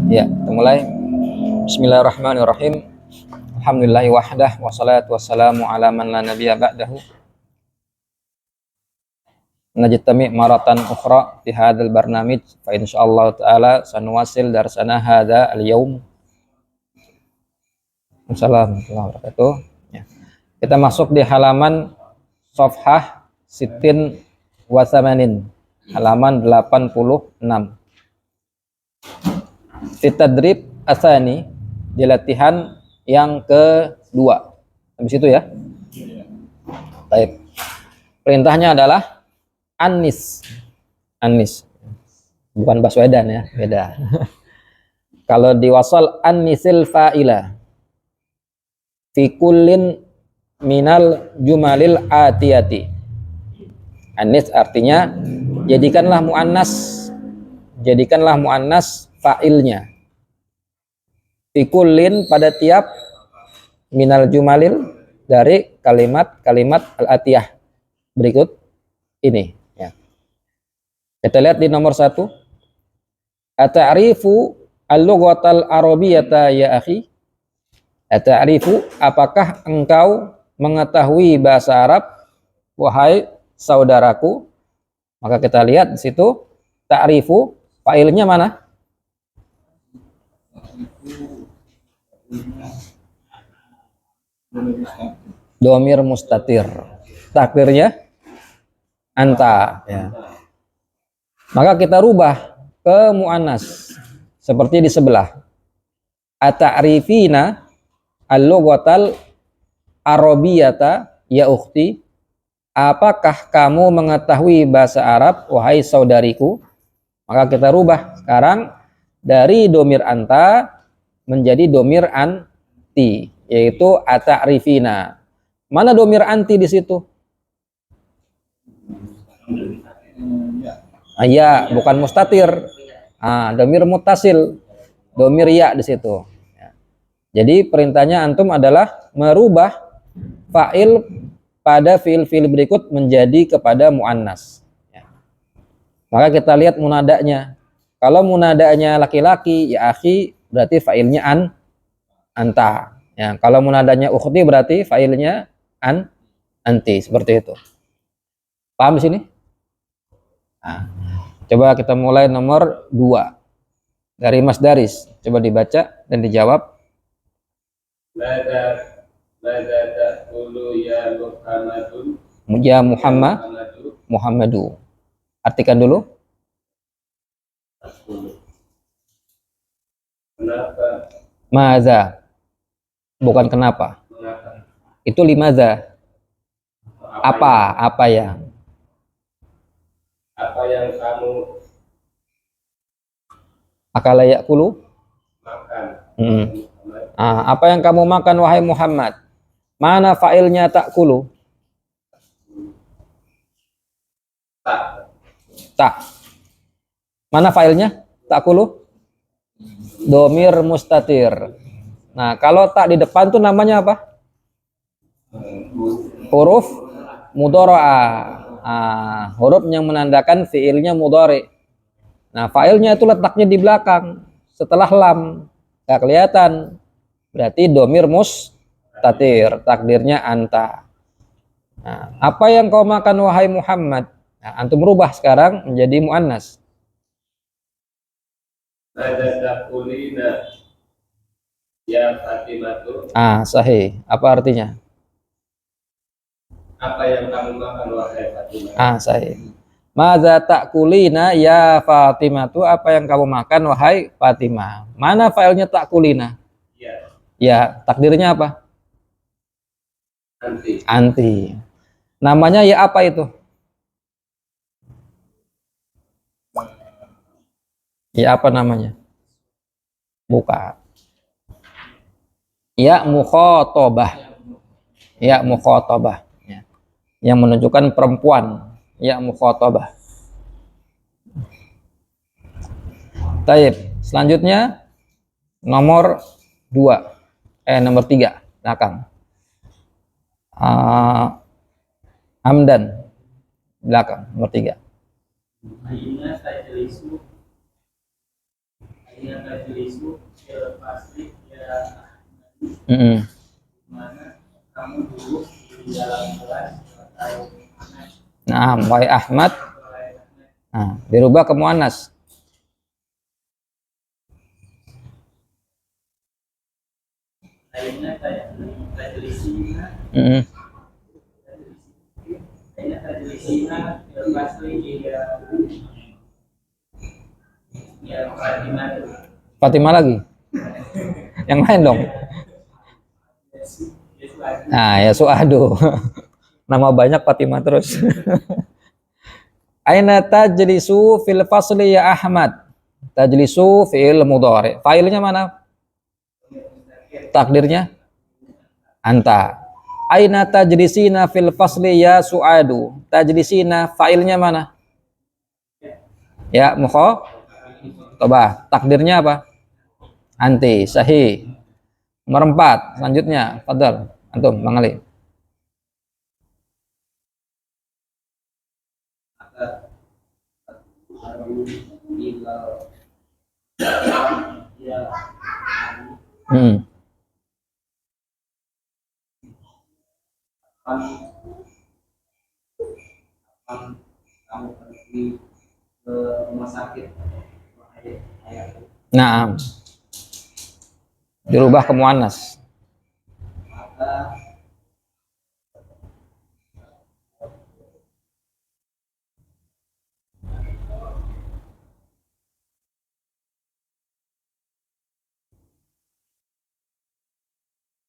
Ya, kita mulai. Bismillahirrahmanirrahim. Alhamdulillahi wahdah wassalatu wassalamu ala man la nabiyya ba'dahu. Najtami maratan ukhra fi hadzal barnamij fa insyaallah taala sanuwasil darsana hadza al-yaum. Assalamualaikum warahmatullahi wabarakatuh. Ya. Kita masuk di halaman Safhah Sittin wa Tsamanin, halaman 86. Fitadrib asani, di latihan yang kedua. Habis itu ya. Baik. Perintahnya adalah Anis. Bukan Baswedan ya, beda. Kalau di wasal Anisil fa'ila fi kullin minal jumalil atiyati. Anis artinya jadikanlah muannas fa'ilnya. Fi kullin pada tiap minal jumalil dari kalimat-kalimat al-atiyah berikut ini ya. Kita lihat di nomor 1. Ata'rifu al-lughatal arabiyyata ya akhi? Ata'rifu, apakah engkau mengetahui bahasa Arab wahai saudaraku? Maka kita lihat di situ ta'rifu fa'ilnya mana? Domir mustatir. Takdirnya anta ya. Maka kita rubah ke muannas seperti di sebelah. Ata'rifina al-lughatal arabiyyata ya ukhti? Apakah kamu mengetahui bahasa Arab wahai saudariku? Maka kita rubah sekarang dari domir anta menjadi domir anti, yaitu ata'rifina. Mana domir anti di situ? Ya, bukan mustatir. Domir muttasil, domir ya di situ. Jadi perintahnya antum adalah merubah fa'il pada fiil-fiil berikut menjadi kepada muannas. Maka kita lihat munadanya. Kalau munadanya laki-laki, ya akhi, berarti fa'ilnya anta. Ya, kalau munadanya ukhti berarti fa'ilnya anti, seperti itu. Paham di sini? Coba kita mulai nomor 2 dari Mas Daris. Coba dibaca dan dijawab. Mada ta'kulu ya Muhammadun? Ya Muhammadu. Artikan dulu. Kenapa? Maza. Bukan kenapa. Mengapa? Itu limaza. Apa yang? Apa yang kamu Akala yakulu? makan? Apa yang kamu makan wahai Muhammad? Mana fa'ilnya ta'kulu? Tak. Mana fa'ilnya? Ta'kulu? Domir mustatir. Nah, kalau tak di depan tuh namanya apa? Huruf mudhari'ah. Huruf yang menandakan fiilnya mudhari'. Nah, fa'ilnya itu letaknya di belakang setelah lam. Gak kelihatan. Berarti domir mustatir, takdirnya anta. Nah, apa yang kau makan wahai Muhammad? Nah, antum rubah sekarang menjadi muannas. Mada ta'kulina ya Fatimatu? Sahih. Apa artinya? Apa yang kamu makan wahai Fatimah? Sahih. Maza ta'kulina ya Fatimatu? Apa yang kamu makan wahai Fatimah? Mana failnya ta'kulina? Ya, takdirnya apa? Anti. Namanya ya apa itu? Ya apa namanya? Bukan. Ya mukhatabah. Ya mukhatabah. Ya. Yang menunjukkan perempuan. Ya mukhatabah. Taib. Selanjutnya nomor 2. Nomor 3 belakang. Hamdan belakang nomor 3. Aina tajlisu fil fasli ya Mm-mm. mana kamu duduk di dalam kelas atau mana Nah, wahai Ahmad. Nah, dirubah ke muannas. Aina tajlisina Mm-mm. Aina tajlisina fil fasli ya Fatimah Fatimah lagi. Yang lain dong. Nah, ya Suadu. Nama banyak Fatimah terus. Aina tajlisu fil fasli ya Ahmad. Tajlisu fi'il mudhari. Fa'ilnya mana? Takdirnya anta. Aina tajlisina fil fasli ya Suadu. Tajlisina fa'ilnya mana? Ya mukhatabah. Takdirnya apa? Anti. Sahih. Nomor 4. Selanjutnya, fadhal. Antum, Bang Ali. Hmm. kamu pergi ke rumah sakit Nah, dirubah ke muannas. maka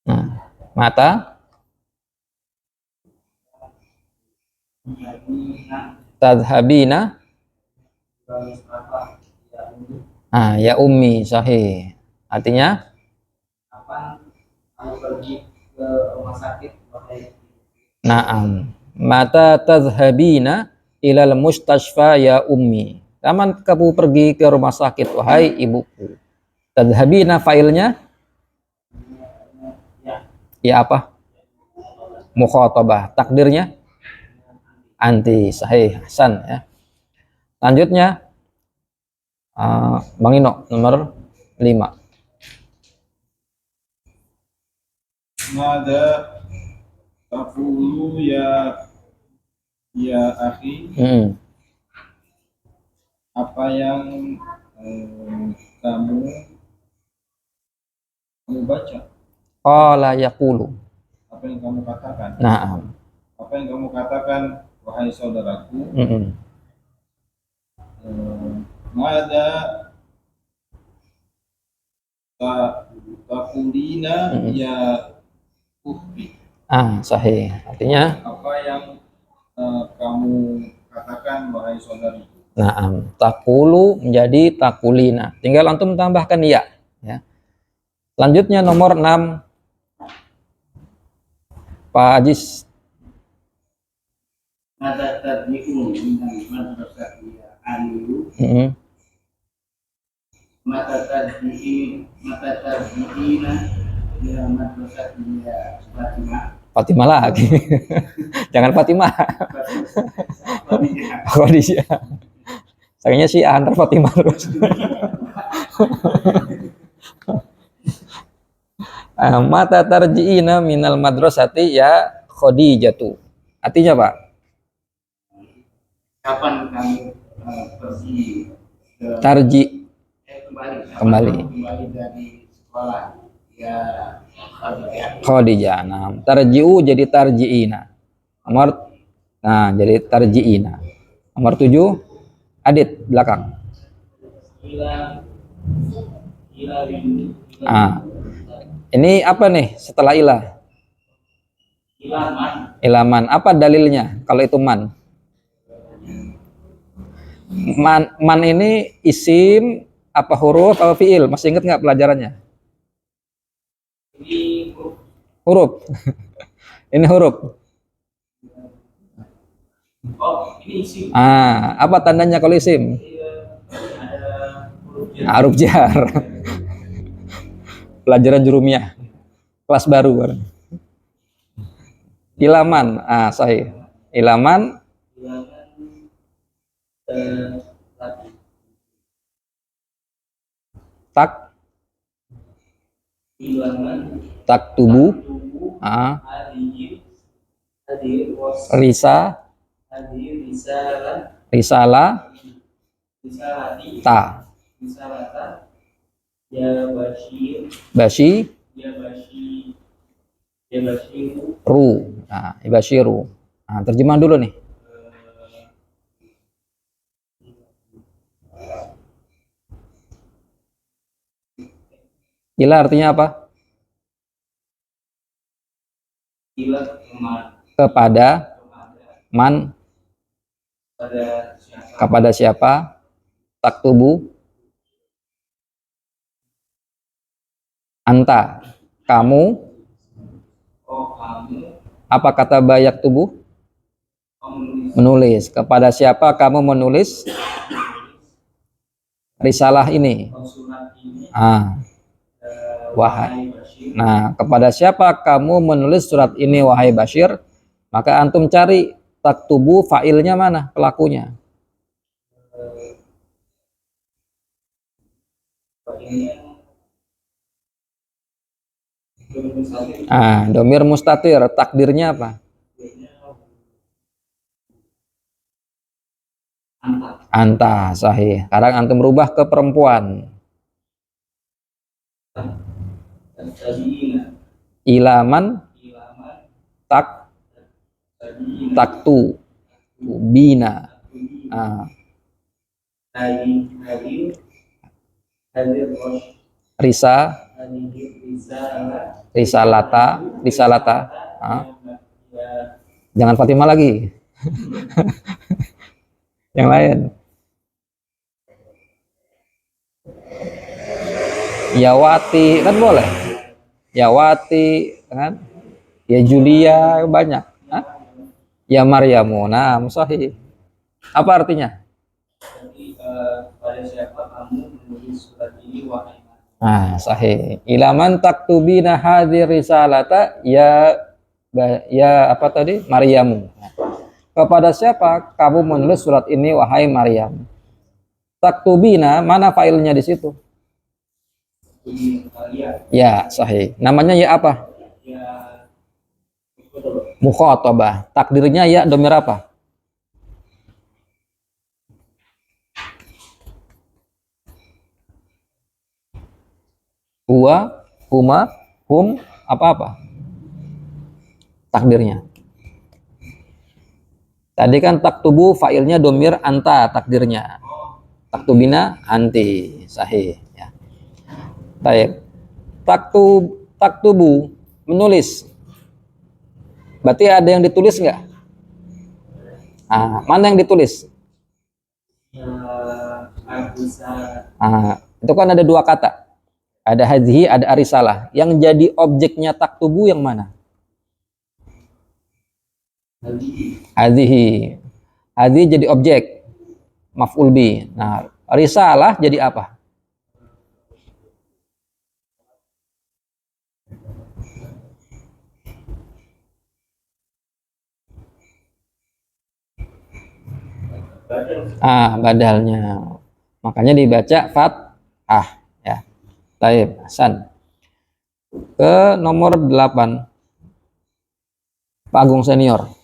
Nah, mata. Tadhabina. Ya ummi, sahih. Artinya kapan kamu pergi ke rumah sakit wahai na'am. Mata tadhabina ilal mustashfa ya ummi. Kapan kamu pergi ke rumah sakit wahai ibuku? Tadhabina failnya ya apa? Mukhatabah. Takdirnya anti, sahih, hasan ya. Lanjutnya Bang Ino nomor 5. Mada taqulu ya akhi, apa yang kamu baca, Qala yaqulu. apa yang kamu katakan, Na'am. apa yang kamu katakan wahai saudaraku. Mada taqulina ya ukhti, Sahih. Artinya apa yang kamu katakan wahai saudariku. na'am. Taqulu menjadi taqulina. Tinggal antum tambahkan ya. Selanjutnya nomor 6. Pak Ajis. mata tadniku bintang madrasah anu mata tadniina ya madrasah Fatimah Fatimah lagi. Jangan Fatimah. Khadijah. Sayangnya sih antar Fatimah terus. Mata tarji'ina minal madrasati ya Khadijatu. Artinya Pak? kapan kamu pergi Tarji. kembali Kembali dari sekolah ya Khadijah. Nah, tarji'u jadi tarji'ina. Jadi tarji'ina. Nomor 7, Adit belakang. Ini apa nih setelah ilah? Ilaman. Apa dalilnya kalau itu man? Man ini isim apa huruf atau fiil? Masih ingat nggak pelajarannya? Huruf. Ini huruf. Ini isim. Apa tandanya kalau isim? Huruf jar. Pelajaran jurumiyah. Kelas baru. Ilaman. Sahih. Ilaman laki. Tak Ilaman taktubu tubuh ah, hadir was risa hadir risala risalati ta risalata ya Bashir bashi ya Bashir ya Bashiru ru nah, ibashiru. Nah, terjemah dulu nih. Ila artinya apa? ila kemar Kepada man, pada siapa kepada siapa? Taktubu anta, kamu. oh kamu Apa kata bayak tubuh? menulis Menulis. Kepada siapa kamu menulis risalah ini? surat ini Ah, wahai Bashir nah, kepada siapa kamu menulis surat ini wahai Bashir? Maka antum cari taktubu fa'ilnya mana? Pelakunya. ini Ah, domir mustatir, takdirnya apa? Anta, sahih. Sekarang antum rubah ke perempuan. tabiina Ilaman ilaman tak tabiina taktu bina. Ah, hadir hadir was risa hadir risalah risalata. Ah, ya jangan Fatimah lagi. Yang lain. Yawati kan boleh. Yawati kan? Ya Julia banyak. Hah? Ya Maryamu. Nah, sahih. Apa artinya? jadi pada siapa kamu menulis surat ini wahai Nah, sahih. Ilaman taktubina hadir risalata ya apa tadi? Maryamu. Kepada siapa kamu menulis surat ini wahai Maryam? Taktubina mana failnya di situ? kalian Ya, sahih. Namanya ya apa? ya Mukhatabah. Takdirnya ya domir apa? Huwa, huma, hum, apa-apa? Takdirnya. Tadi kan taktubu failnya domir anta takdirnya. Taktubina anti. Sahih. Ya. Baik. Taktubu menulis. Berarti ada yang ditulis nggak? Ah, mana yang ditulis? bisa Ah, itu kan ada dua kata. Ada hadhi, ada arisalah. Yang jadi objeknya taktubu yang mana? Hadhihi. Hadhi jadi objek. Maf'ul bi. Nah, risalah jadi apa? Ah, badalnya. Makanya dibaca fathah ya. Baik, Hasan. Ke nomor 8. Pak Agung senior.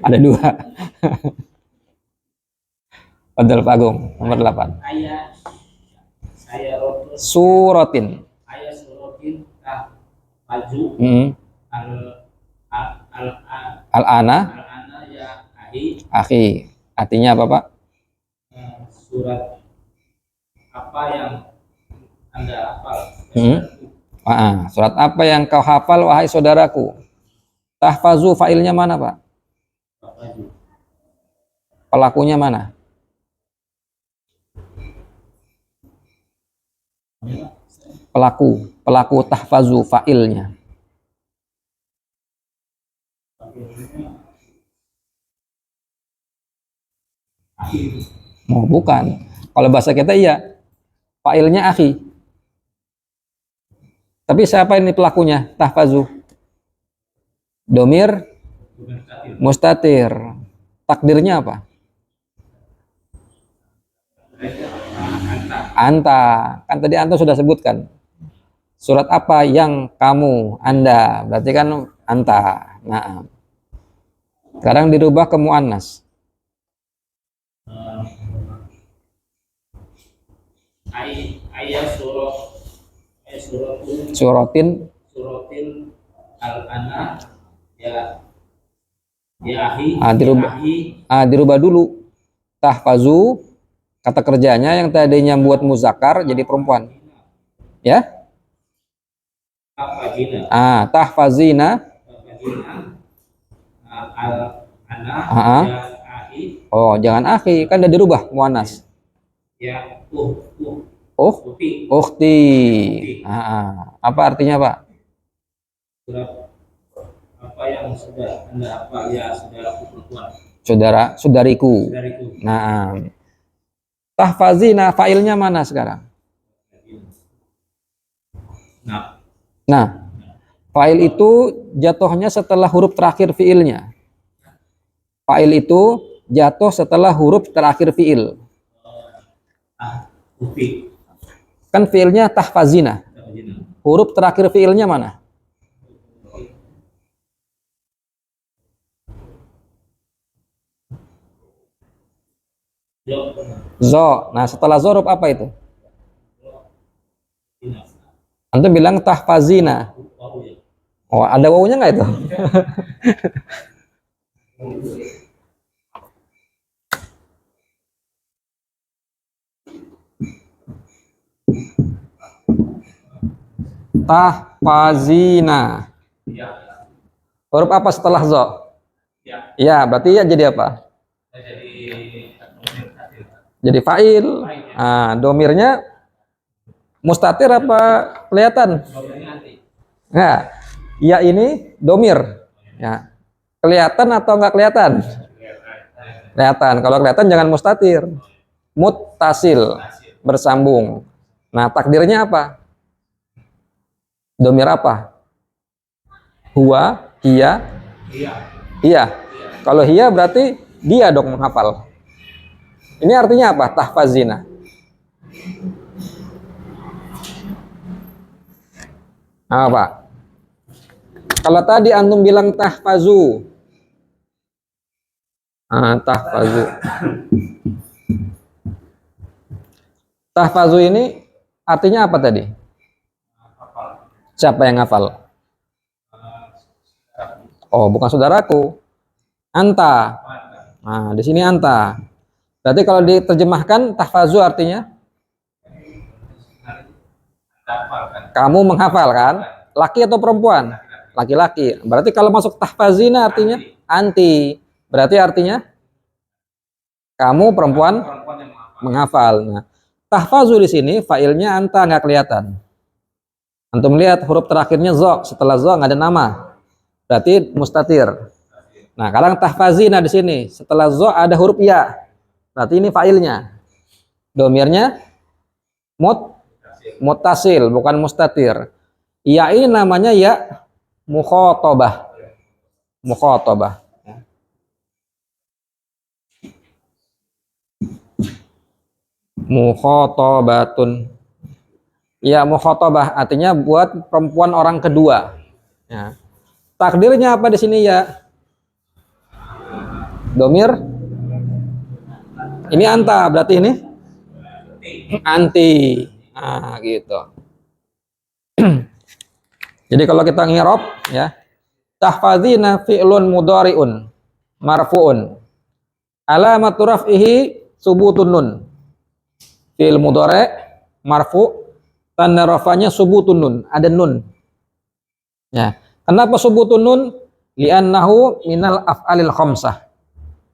Ada dua. Padahal Pak Agung, nomor 8. ayah saya rotus Suratin. ayah surotin maju Hmm. al al al Al-ana al ana ya ahi akhi. Artinya apa, Pak? surat apa yang anda hafal Surat apa yang kau hafal wahai saudaraku? Tahfazu failnya mana, Pak? Pelakunya mana? Pelaku tahfazu failnya. Oh, bukan. Kalau bahasa kita iya. Failnya akhi. Tapi siapa ini pelakunya? Tahfazu. Domir mustatir. Takdirnya apa? Anta. Kan tadi anta sudah sebutkan. Surat apa yang kamu, Anda? Berarti kan anta. Nah, sekarang dirubah ke muannas. Ayat Suratin suratil al-ana ya ahi dirubah dulu. Tahfazu, kata kerjanya yang tadinya buat muzakkar jadi perempuan. Ya? Tahfazina. al-ana Ah. ya ahi Oh, jangan akhi, kan udah dirubah muannas. ya Ukhti. Apa artinya, Pak? surat apa yang sudah Anda apa ya saudaraku perempuan. Saudariku. Saudariku. Nah, tahfazina failnya mana sekarang? Nah, fail itu jatuhnya setelah huruf terakhir fiilnya. Fail itu jatuh setelah huruf terakhir fiil. Kan fiilnya tahfazina. Huruf terakhir fiilnya mana? Zo. Nah, setelah zo huruf apa itu? Antum bilang tahfazina. Oh, ada wawunya nggak itu? Tahfazina. Huruf apa setelah zo? Ya, berarti ya jadi apa? Jadi fa'il. Nah, domirnya mustatir apa kelihatan? Nah, ya ini domir. Ya. Kelihatan atau nggak kelihatan? Kelihatan. Kalau kelihatan jangan mustatir. Muttasil, bersambung. Nah, takdirnya apa? Domir apa? Huwa, hiya. Iya. Kalau hiya berarti dia dong menghafal. Ini artinya apa? Tahfazina. Apa? Kalau tadi antum bilang tahfazu. Tahfazu. Tahfazu ini artinya apa tadi? Siapa yang hafal? Oh, bukan saudaraku. Anta. Nah, di sini anta. Berarti kalau diterjemahkan tahfazu artinya kamu menghafal kan? Laki atau perempuan? Laki-laki. Berarti kalau masuk tahfazina artinya anti. Berarti artinya kamu perempuan menghafal. Nah, tahfazu di sini failnya anta nggak kelihatan. Antum lihat huruf terakhirnya zo, setelah zo nggak ada nama. Berarti mustatir. Nah, sekarang tahfazina di sini setelah zo ada huruf ya. Berarti ini failnya. Domirnya muttasil, bukan mustatir. Ya ini namanya ya mukhatabah. Mukhatabah. Mukhatabatun. Ya mukhatabah artinya buat perempuan orang kedua. Ya. Takdirnya apa di sini ya? Domir. Ini anta, berarti ini anti. Nah, gitu. Jadi kalau kita ngirob ya, tahfazina fi'lun mudhari'un marfu'un. Alamatu raf'ihi subutun nun. Fi'il mudhari' marfu', tanda rafanya subutun nun, ada nun. Ya. Kenapa subutun nun? Li'annahu minal af'alil khamsah.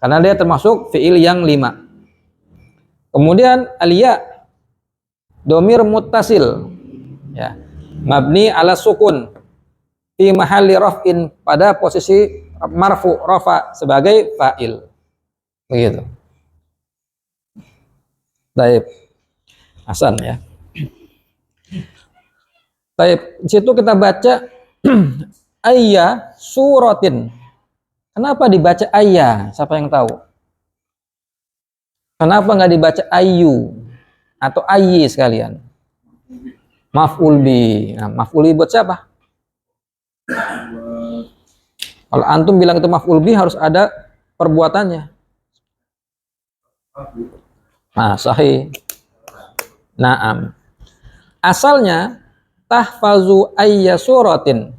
Karena dia termasuk fi'il yang 5. Kemudian aliyah domir muttasil ya mabni ala sukun fi mahalli raf'in pada posisi marfu rafa sebagai fa'il begitu. Baik. Hasan ya. Baik, di situ kita baca ayya suratin. Kenapa dibaca ayya? Siapa yang tahu? Kenapa nggak dibaca ayu? atau ayyi sekalian. Maf'ul bi. Nah, maf'ul bi buat siapa? Kalau antum bilang itu maf'ul bi harus ada perbuatannya. Nah, sahih. Naam. Asalnya tahfazu ayya suratin.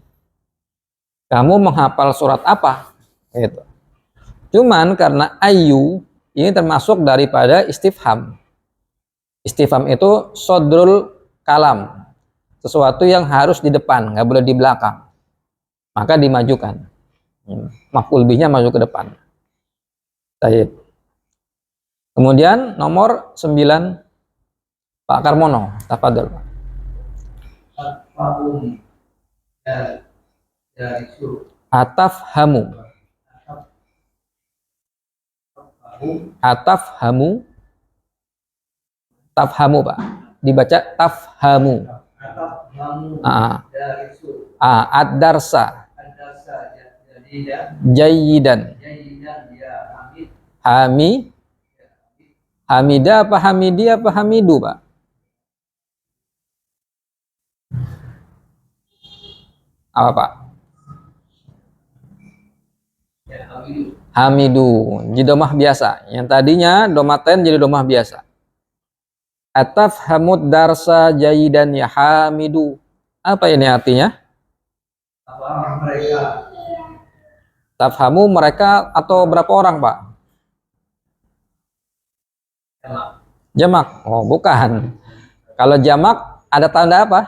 Kamu menghafal surat apa? Gitu. Cuman karena ayyu ini termasuk daripada istifham. Istifham itu sodrul kalam. Sesuatu yang harus di depan, nggak boleh di belakang. Maka dimajukan. Maf'ul bihnya maju ke depan. Baik. Kemudian nomor 9 Pak Karmono, tafadhol Pak. Atafhamu. Atafhamu. Tafhamu Pak. Dibaca tafhamu. Ad-darsa. Jayyidan. Hamida apa hamidi apa hamidu Pak? Apa Pak? Hamidu. Jadi domah biasa. Yang tadinya domaten jadi domah biasa. Atafhamud darsa jayyidan ya hamidu. Apa ini artinya? Tafhamu mereka atau berapa orang Pak? Jamak. Oh bukan. Kalau jamak ada tanda apa?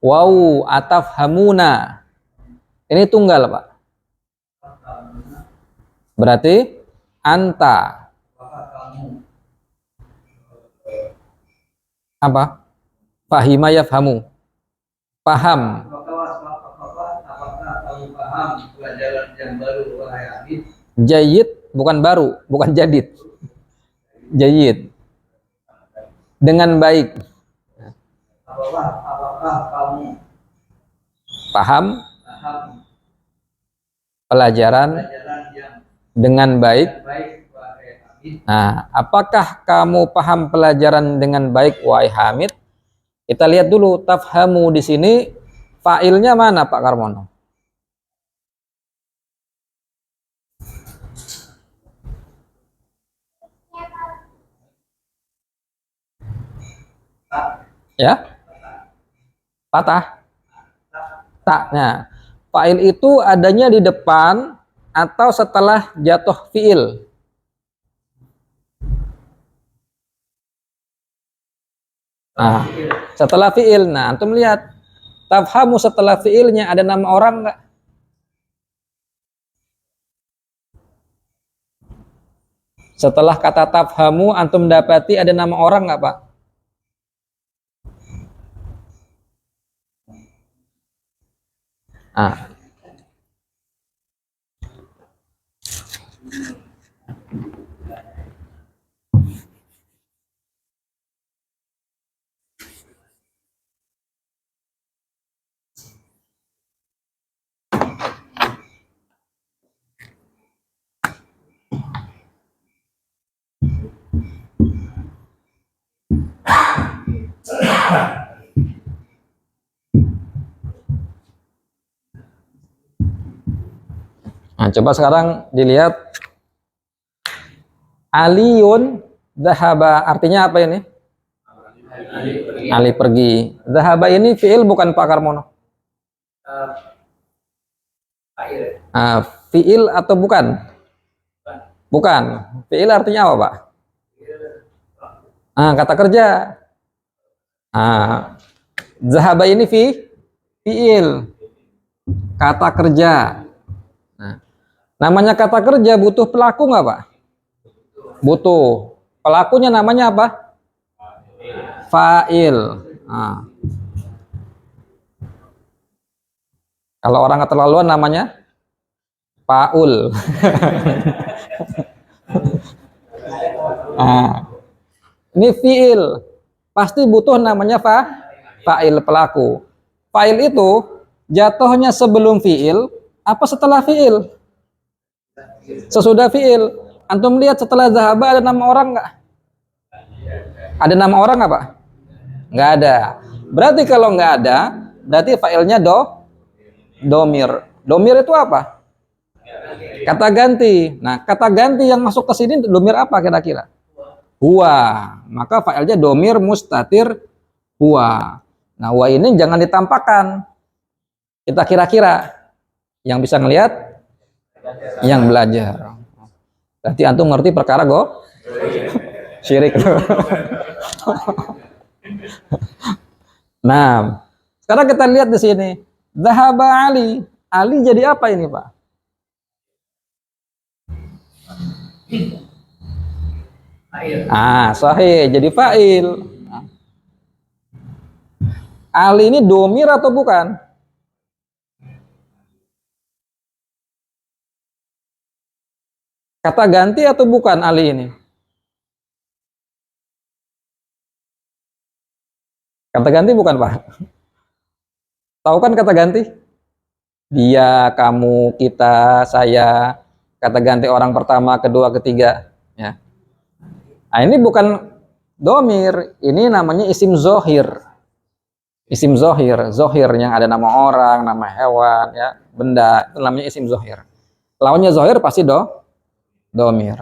Wow, atafhamuna. Ini tunggal Pak. Berarti anta. Apa? Fahima yafhamu. Paham. Jayyid bukan baru, bukan jadid. Jayyid. Dengan baik. Apakah kamu Paham pelajaran dengan baik. Nah, apakah kamu paham pelajaran dengan baik wahai Hamid? Kita lihat dulu tafhamu di sini fa'ilnya mana Pak Karmono? Ya? Patah. Taknya. Fa'il itu adanya di depan atau setelah jatuh fi'il. Nah, setelah fi'il. Nah, antum lihat. Tafhamu setelah fi'ilnya ada nama orang enggak? Setelah kata tafhamu antum dapati ada nama orang enggak, Pak? Ah. Nah, coba sekarang dilihat Aliyun dhahaba artinya apa ini? Ali pergi. Dhahaba ini fi'il bukan Pak Karmono? Fi'il atau bukan? Bukan. Fi'il artinya apa, Pak? Kata kerja. Dhahaba ini fi'il. Kata kerja. Namanya kata kerja butuh pelaku nggak Pak? Butuh. Pelakunya namanya apa? Fa'il. Kalau orang keterlaluan namanya Paul. Ini fi'il. Pasti butuh namanya fa'il pelaku. Fa'il itu jatuhnya sebelum fi'il apa setelah fi'il? Sesudah fi'il. Antum lihat setelah zahaba ada nama orang nggak? Ada nama orang apa? Nggak ada. Berarti kalau nggak ada, berarti fa'ilnya domir. Domir itu apa? Kata ganti. Nah, kata ganti yang masuk ke sini domir apa kira-kira? Huwa. Maka fa'ilnya domir mustatir huwa. Nah, huwa ini jangan ditampakkan. Kita kira-kira. Yang bisa ngelihat, yang belajar. Berarti antum ngerti perkara syirik. Nah, sekarang kita lihat di sini. Dhahaba Ali. Ali jadi apa ini, Pak? Sahih, jadi fa'il. Ali ini domir atau bukan? Kata ganti atau bukan Ali ini? Kata ganti bukan, Pak? Tahu kan kata ganti? Dia, kamu, kita, saya. Kata ganti orang pertama, kedua, ketiga. Ya. Nah, ini bukan domir. Ini namanya isim zohir. Isim zohir. Zohir yang ada nama orang, nama hewan, ya, benda. Itu namanya isim zohir. Lawannya zohir pasti domir.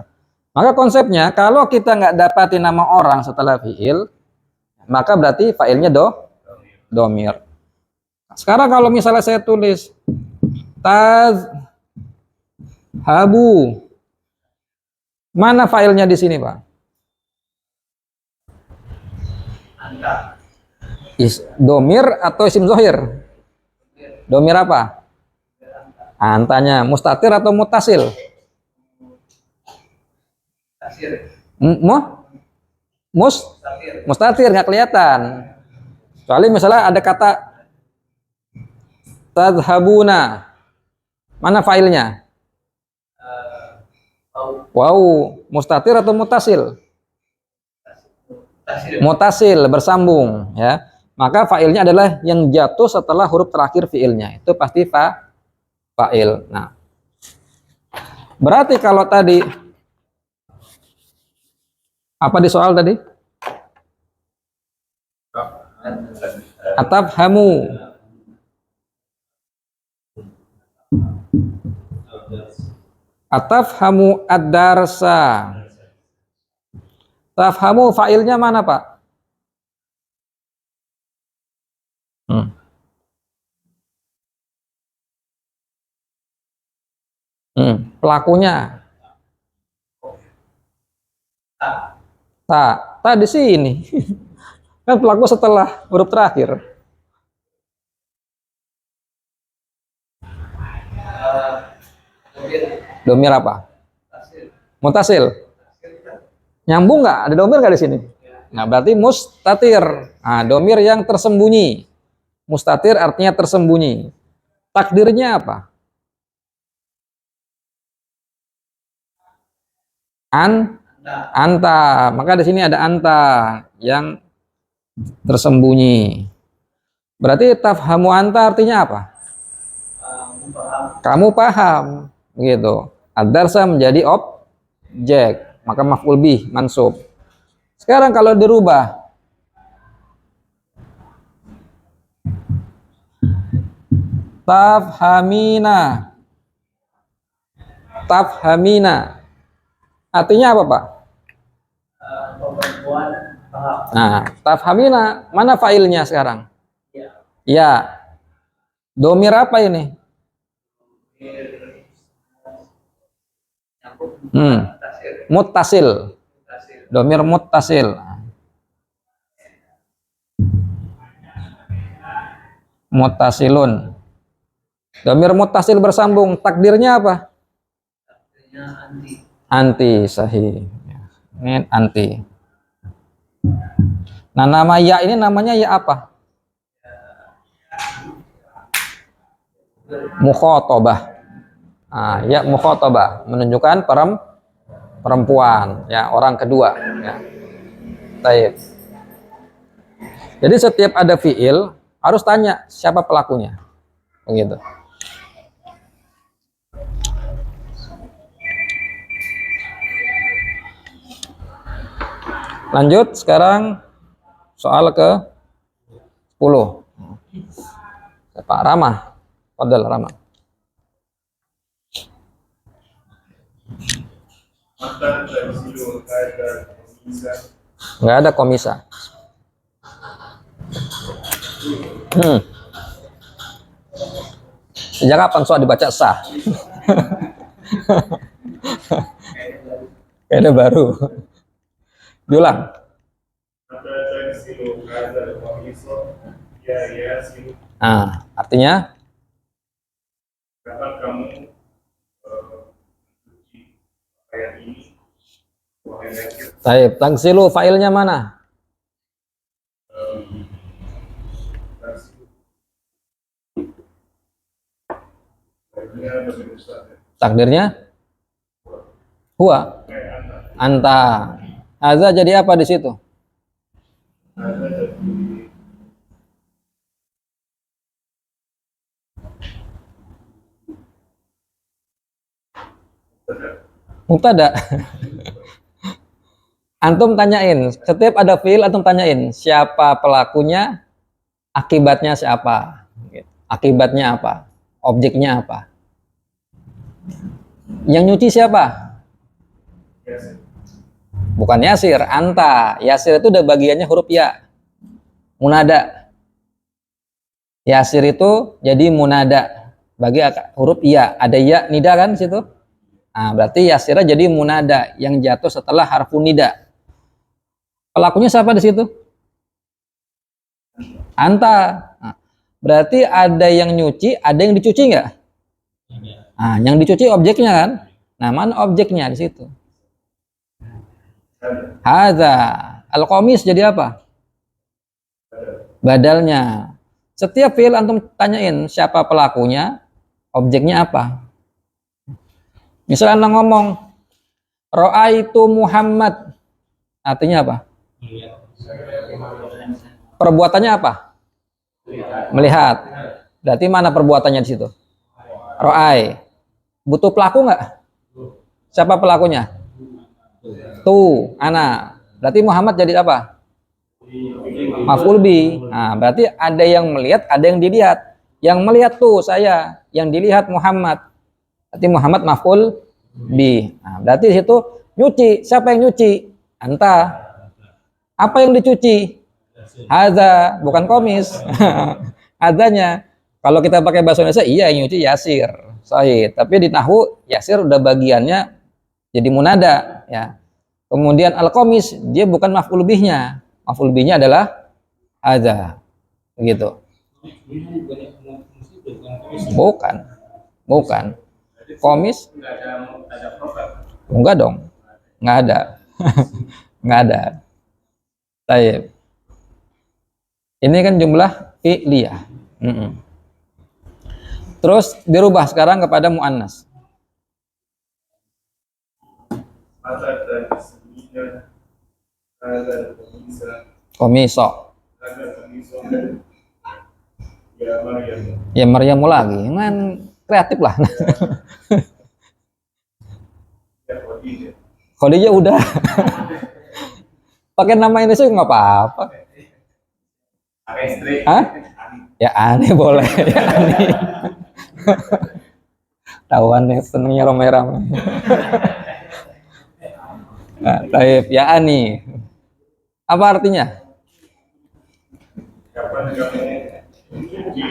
Maka konsepnya, kalau kita nggak dapati nama orang setelah fi'il, maka berarti fa'ilnya domir. Sekarang kalau misalnya saya tulis tazhabu, mana fa'ilnya di sini, Pak? Domir atau isim zohir? Domir apa? Antanya mustatir atau mutasil? Mustatir, nggak kelihatan. Kecuali misalnya ada kata tadhabuna, mana failnya? Wow, mustatir atau mutasil? Mutasil, bersambung, ya. Maka failnya adalah yang jatuh setelah huruf terakhir fiilnya. Itu pasti fa'il. Nah, berarti kalau tadi apa di soal tadi? Atafhamu. Atafhamu ad-darsa. Tafhamu fa'ilnya mana, Pak? Pelakunya. Ta di sini. Kan pelaku setelah huruf terakhir. Domir apa? Mutasil. Nyambung nggak? Ada domir nggak di sini? Nah, berarti mustatir. Nah, domir yang tersembunyi. Mustatir artinya tersembunyi. Takdirnya apa? Anta. Maka di sini ada anta yang tersembunyi. Berarti tafhamu anta artinya apa? Kamu paham, begitu. Ad-darsa menjadi objek, maka maf'ul bih mansub. Sekarang kalau dirubah, tafhamina. Artinya apa, Pak? Nah, tafhamina, mana failnya sekarang? Ya. Domir apa ini? Muttasil. Domir muttasil. Muttasilun. Domir muttasil bersambung. Takdirnya apa? Anti, sahih. Ini anti. Nah, nama ya ini namanya ya apa? Mukhatabah. Ya mukhatabah menunjukkan perempuan, ya, orang kedua, ya. Baik. Jadi setiap ada fiil harus tanya siapa pelakunya. Begitu. Lanjut sekarang soal ke 10. Pak Rama. Fadal Rama. Maka tersilu ada bisa Nggak ada komisa. Sejak kapan soal dibaca sah? Kayaknya baru. Diulang. maka tersilu ada bisa ya silu Nah, artinya kapan kamu mencuci pakaian ini wahai laki Taib, tagsilu failnya mana? tersilu baiknya lebih besar Takdirnya huwa anta. Aza jadi apa di situ? ada dari Mubtada. Antum tanyain, setiap ada fiil antum tanyain siapa pelakunya, akibatnya siapa? Akibatnya apa? Objeknya apa? Yang nyuci siapa? Bukan Yasir, anta. Yasir itu udah bagiannya huruf ya. Munada. Yasir itu jadi munada. Bagi huruf ya, ada ya nida kan di situ? Nah, berarti Yasirah jadi munada yang jatuh setelah harfu nida. Pelakunya siapa di situ? Anta. Nah, berarti ada yang nyuci, ada yang dicuci nggak? Nah, yang dicuci objeknya kan? Nah, mana objeknya di situ? Hadza. Al-qamis jadi apa? Badalnya. Setiap fiil antum tanyain siapa pelakunya, objeknya apa? Misalnya anda ngomong Ra'aitu Muhammad, artinya apa? Perbuatannya apa? Melihat. Berarti mana perbuatannya di situ? Ra'ai. Butuh pelaku nggak? Siapa pelakunya? Tuh, ana. Berarti Muhammad jadi apa? Maf'ul bi. Nah, berarti ada yang melihat, ada yang dilihat. Yang melihat tuh saya, yang dilihat Muhammad. Berarti Muhammad maf'ul bi. Nah, berarti di situ nyuci. Siapa yang nyuci? Anta. Apa yang dicuci? Hadza, bukan komis. Hadzanya. Kalau kita pakai bahasa Indonesia, iya yang nyuci Yasir. Sahih. Tapi di nahwu Yasir udah bagiannya jadi munada, ya. Kemudian al-qamis dia bukan maf'ul bihnya. Maf'ul bihnya adalah hadza. Begitu. Bukan. Bukan. Komis? ada program Enggak dong. Enggak ada. Enggak ada. Baik. Ini kan jumlah fi'liyah. Terus dirubah sekarang kepada muannas. maka tersilu ada bisa Komiso. ada bisa ya Maryam Ya Maryamu lagi. Kan kreatif lah. ya Khadijah Khadijah udah. Pakai nama Indonesia nggak apa-apa. pakai istri Hah? Ya aneh boleh. Ya aneh. Tahuan nih senengnya rame-rame. Nah, taib ya ani. Apa artinya? kapan kamu mencuci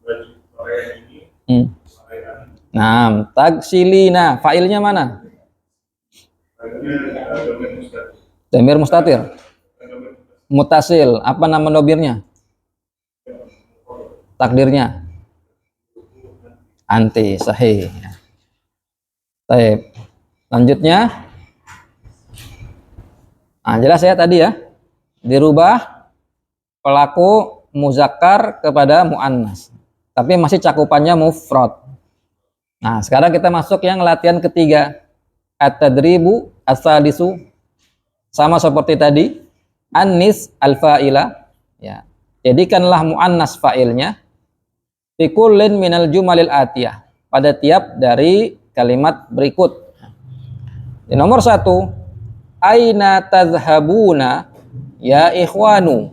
baju pakaian ini pakaian Nah, tagsilina, failnya mana? Damir mustatir. Mutasil, apa nama dobirnya? Takdirnya? Anti, sahih. Taib. Lanjutnya. Nah, jelas ya tadi ya. Dirubah pelaku muzakkar kepada muannas. Tapi masih cakupannya mufrad. Nah, sekarang kita masuk yang latihan ketiga. At-tadribu as-salisu. Sama seperti tadi. Anis al-fa'ila. Ya. Jadikanlah muannas fa'ilnya. Fi kullin minal jumalil atiyah. Pada tiap dari kalimat berikut. Di nomor 1. Aina tadhhabuna ya ikhwanu.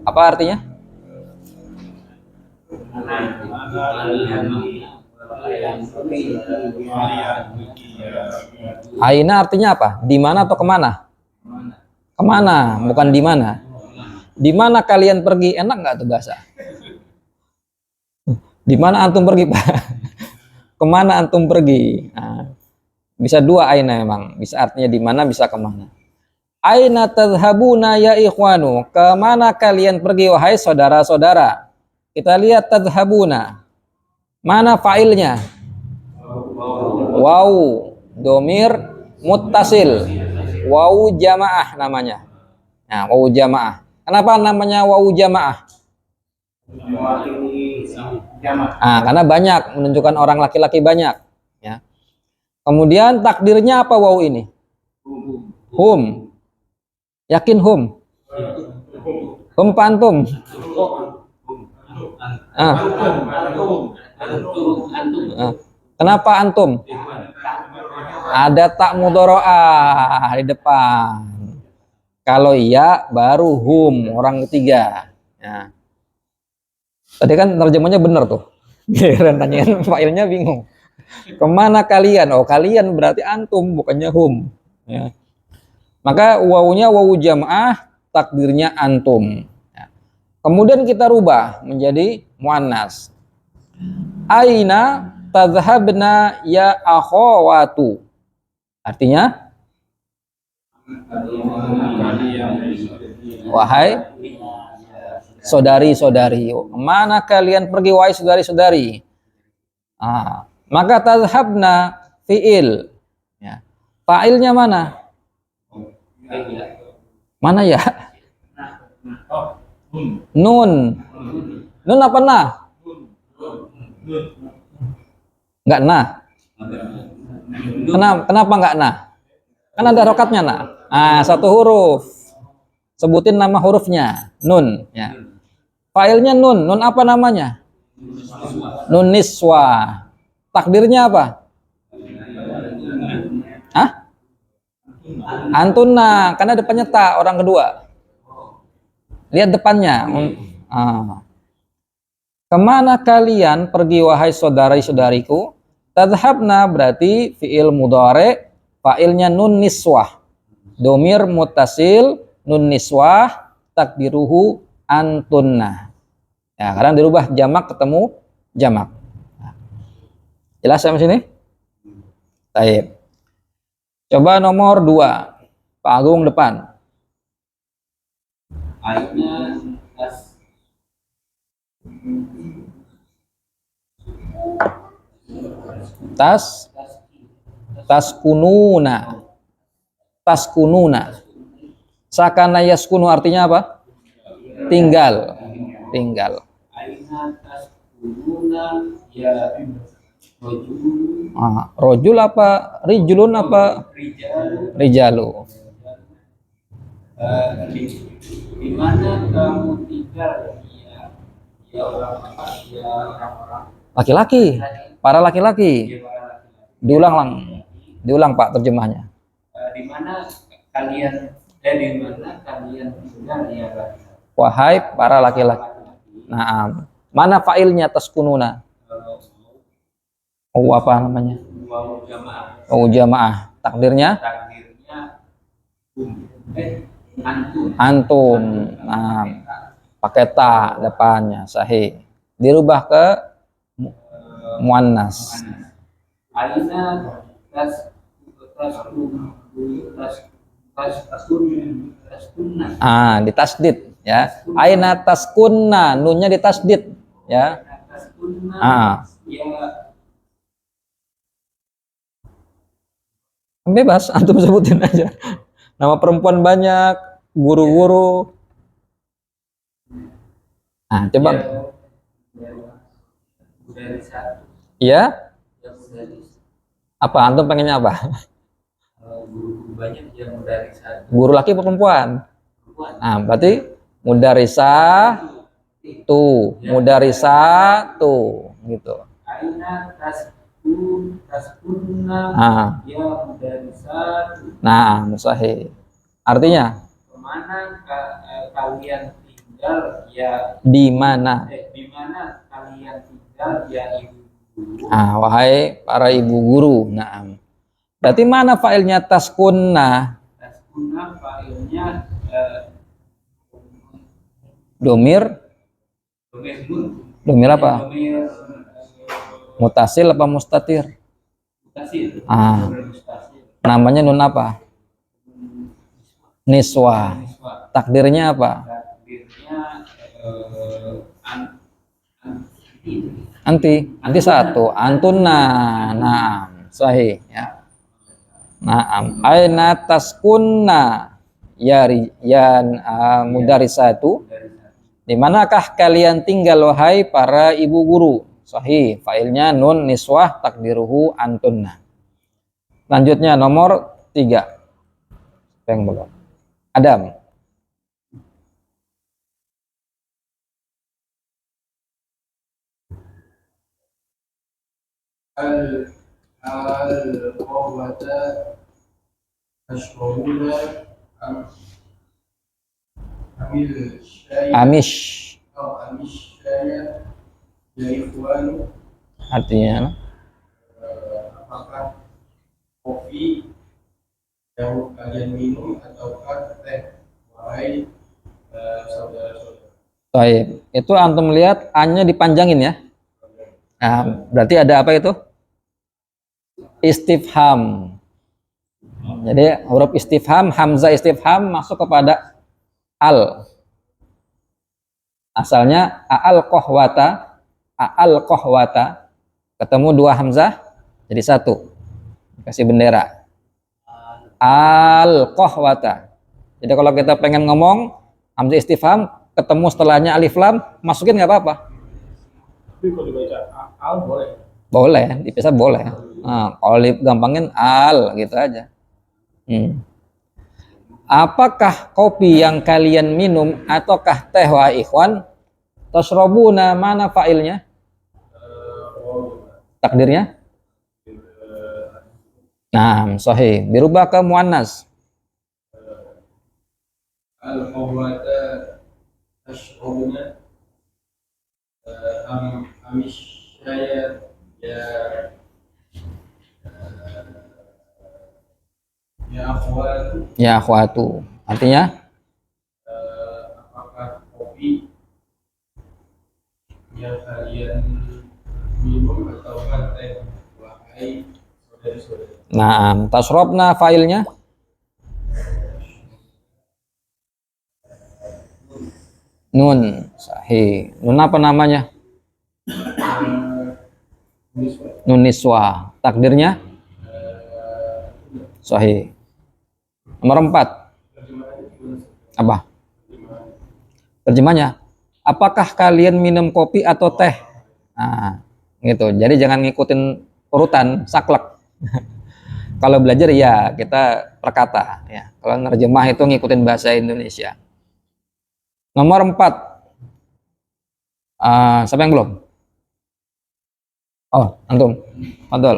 Apa artinya? Aina artinya apa? Di mana atau kemana? Kemana, bukan di mana. Di mana kalian pergi? Enak nggak tuh bahasa? Di mana antum pergi, Pak? Kemana antum pergi? Nah, bisa dua aina memang. Bisa artinya di mana, bisa kemana. Aina tadhhabuna ya ikhwanu. Kemana kalian pergi wahai saudara-saudara? Kita lihat tadhhabuna. Mana fa'ilnya? Waw, domir muttasil. Waw jamaah namanya. Nah, waw jamaah. Kenapa namanya waw jamaah? Nah, karena banyak, menunjukkan orang laki-laki banyak. Ya. Kemudian takdirnya apa waw ini? Hum. Yakin hum? Hum apa antum? Ah. Ah. Kenapa antum? Ada tak mudhoro'ah di depan. Kalau iya baru hum, orang ketiga. Ya. Tadi kan terjemahnya benar tuh. Giliran tanyain failnya bingung. Kemana kalian? Oh, kalian berarti antum, bukannya hum. Ya. Maka wawunya wawu jamaah, takdirnya antum. Ya. Kemudian kita rubah menjadi muannas. Aina tadhhabna ya akhawatu. Artinya wahai saudari-saudari, mana kalian pergi wahai saudari-saudari? Ah, maka tadhhabna fiil. Ya. Fa'ilnya mana? Mana ya? Nun. Nun apa nah? Enggak nah. Kenapa enggak nah? Kan ada rokatnya nah. Ah, satu huruf. Sebutin nama hurufnya. Nun. Ya. Failnya nun. Nun apa namanya? Nun niswa. Takdirnya apa? Hah? Antuna. Karena depannya ta, orang kedua. Lihat depannya. Kemana kalian pergi wahai saudari-saudariku? Tadhhabna berarti fi'il mudhari, fa'ilnya nun niswah. Domir muttasil, nun niswah, takdiruhu antunna. Ya, kadang dirubah jamak ketemu jamak. Jelas sampai sini? Baik. Coba nomor 2. Pak Agung depan. Aina Taskununa. Taskununa. Sakana yaskunu artinya apa? Tinggal. Tinggal. aina taskununa ya rojul Rojul apa? Rijulun apa? Rijalu. Di mana kamu tinggal ya orang-orang Laki-laki. Para laki-laki. Diulang Pak terjemahnya. di mana kalian tinggal ya Wahai para laki-laki. Nah, mana failnya taskununa? Oh, apa namanya? wawu jamaah Oh, jamaah. Takdirnya antum. Nah, pakai ta depannya sahih. Dirubah ke muannas. aina taskunna Ditasdid ya. Aina taskunna, nunnya ditasdid ya. ya Bebas antum sebutin aja. Nama perempuan banyak, guru-guru. Coba. dari satu Iya? yang dari Apa antum pengennya apa? guru banyak yang dari satu Guru laki atau perempuan? perempuan Berarti mudarisah mudarisah gitu. aina taskunna taskunna Ah, ya mudarisatu. nah, sahih. Artinya Kemana kalian tinggal ya di mana? di mana kalian tinggal ya ibu guru. Ah, wahai para ibu guru. Nah, berarti mana failnya taskunna? Taskunna failnya Domir, domir nun. domir apa? Domir Mutasil apa mustatir? mutasil. Ah, Domir mutasil. namanya nun apa? Niswa. Niswa. Takdirnya apa? Takdirnya Anti satu. Antuna. Nah, sahih ya. Naam. Aina taskunna mudarisatu. Di manakah kalian tinggal wahai para ibu guru? Sahih. Failnya nun niswah takdiruhu antunna. Lanjutnya nomor 3. Yang belum. Adam. al-qawwata ashkuruna amil syaya Amish. atau amish syaya ya ikhwan. Artinya Apakah kopi yang kalian minum ataukah teh, wahai saudara-saudara? baik. Itu antum lihat A-nya dipanjangin ya. Nah, berarti ada apa itu? Istifham. Jadi huruf istifham, hamzah istifham masuk kepada al. Asalnya a'al kohwata, a'al kohwata. Ketemu dua hamzah jadi satu. Kasih bendera. Al kohwata. Jadi kalau kita pengen ngomong hamzah istifham ketemu setelahnya alif lam, masukin nggak apa-apa. Tapi kalau dibaca al boleh. Boleh, dipisah boleh. Nah, kalau gampangin al gitu aja. Apakah kopi yang kalian minum ataukah teh wa ikhwan? Tasrobuna, mana failnya? Takdirnya? Nah, sahih. Dirubah ke muannas. Al-qawwata ashkuruna amish syaya ya akhwat. Ya akhwatu. Artinya? Apakah kopi yang kalian minum atau teh, wahai saudara-saudara? Nah, tasrobna failnya? Nun. Sahih. Nun apa namanya? Nun niswa. Takdirnya? Sahih. Nomor 4. Apa? Terjemahnya, apakah kalian minum kopi atau teh? Nah, gitu. Jadi jangan ngikutin urutan saklek. Kalau belajar ya kita perkata ya. Kalau nerjemah itu ngikutin bahasa Indonesia. Nomor 4. Siapa yang belum? Oh, antum. Fadol.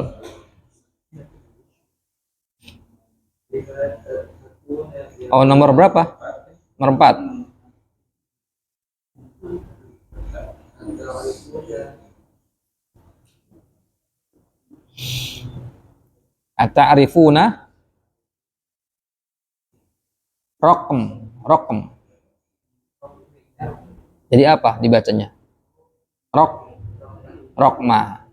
Oh, nomor berapa? Nomor 4. Ata'rifuna rokm. Jadi apa dibacanya? Rokma.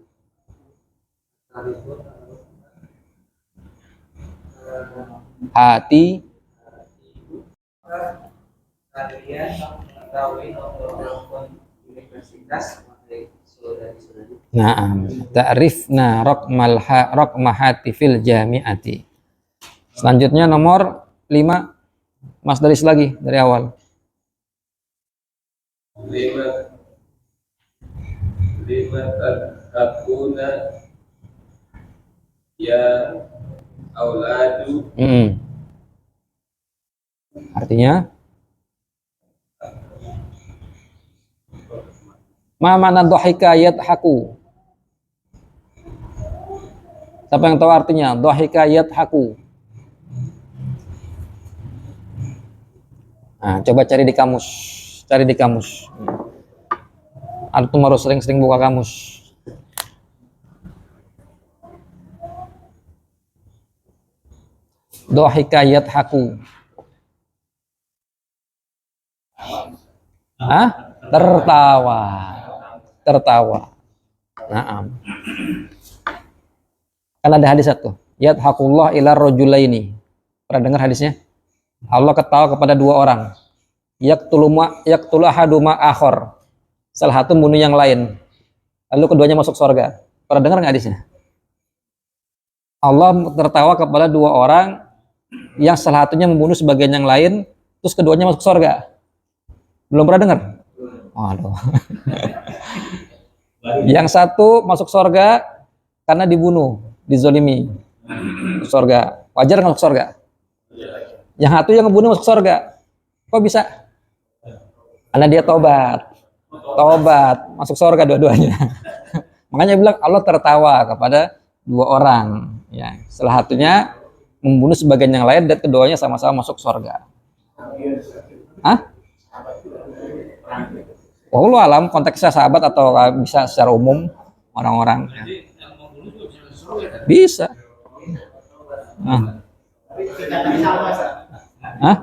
Hati. Kalian mengetahui nomor telepon universitas saudari-saudari. Naam. Ta'rifna rokma hati fil jami'ati. Selanjutnya nomor 5. Mas Daris lagi dari awal. Lima takuna ya auladu. Artinya ma mana dhahika yadhaku. Siapa yang tahu artinya? Dhahika yadhaku. Nah, coba cari di kamus. Cari di kamus. Antum harus sering-sering buka kamus. Dhahika yadhaku. Hah? Tertawa. Tertawa. Naam. Kan ada hadis satu. Yadhakullah ila rajulaini. Pernah dengar hadisnya? Allah ketawa kepada dua orang. Yaqtulu ahaduma akhar. Salah satu membunuh yang lain. Lalu keduanya masuk surga. Pernah dengar nggak hadisnya? Allah tertawa kepada dua orang yang salah satunya membunuh sebagian yang lain, terus keduanya masuk surga. Belum pernah dengar? Waduh. Yang satu masuk surga karena dibunuh, dizolimi. Surga. Wajar nggak masuk surga? Yang satu yang membunuh masuk surga. Kok bisa? Karena dia tobat. Tobat, masuk surga dua-duanya. Makanya bilang Allah tertawa kepada dua orang. Ya, salah satunya membunuh sebagian yang lain dan keduanya sama-sama masuk surga. Hah? Wallahu alam, konteksnya sahabat atau bisa secara umum orang-orang. Bisa. Nah. Hah?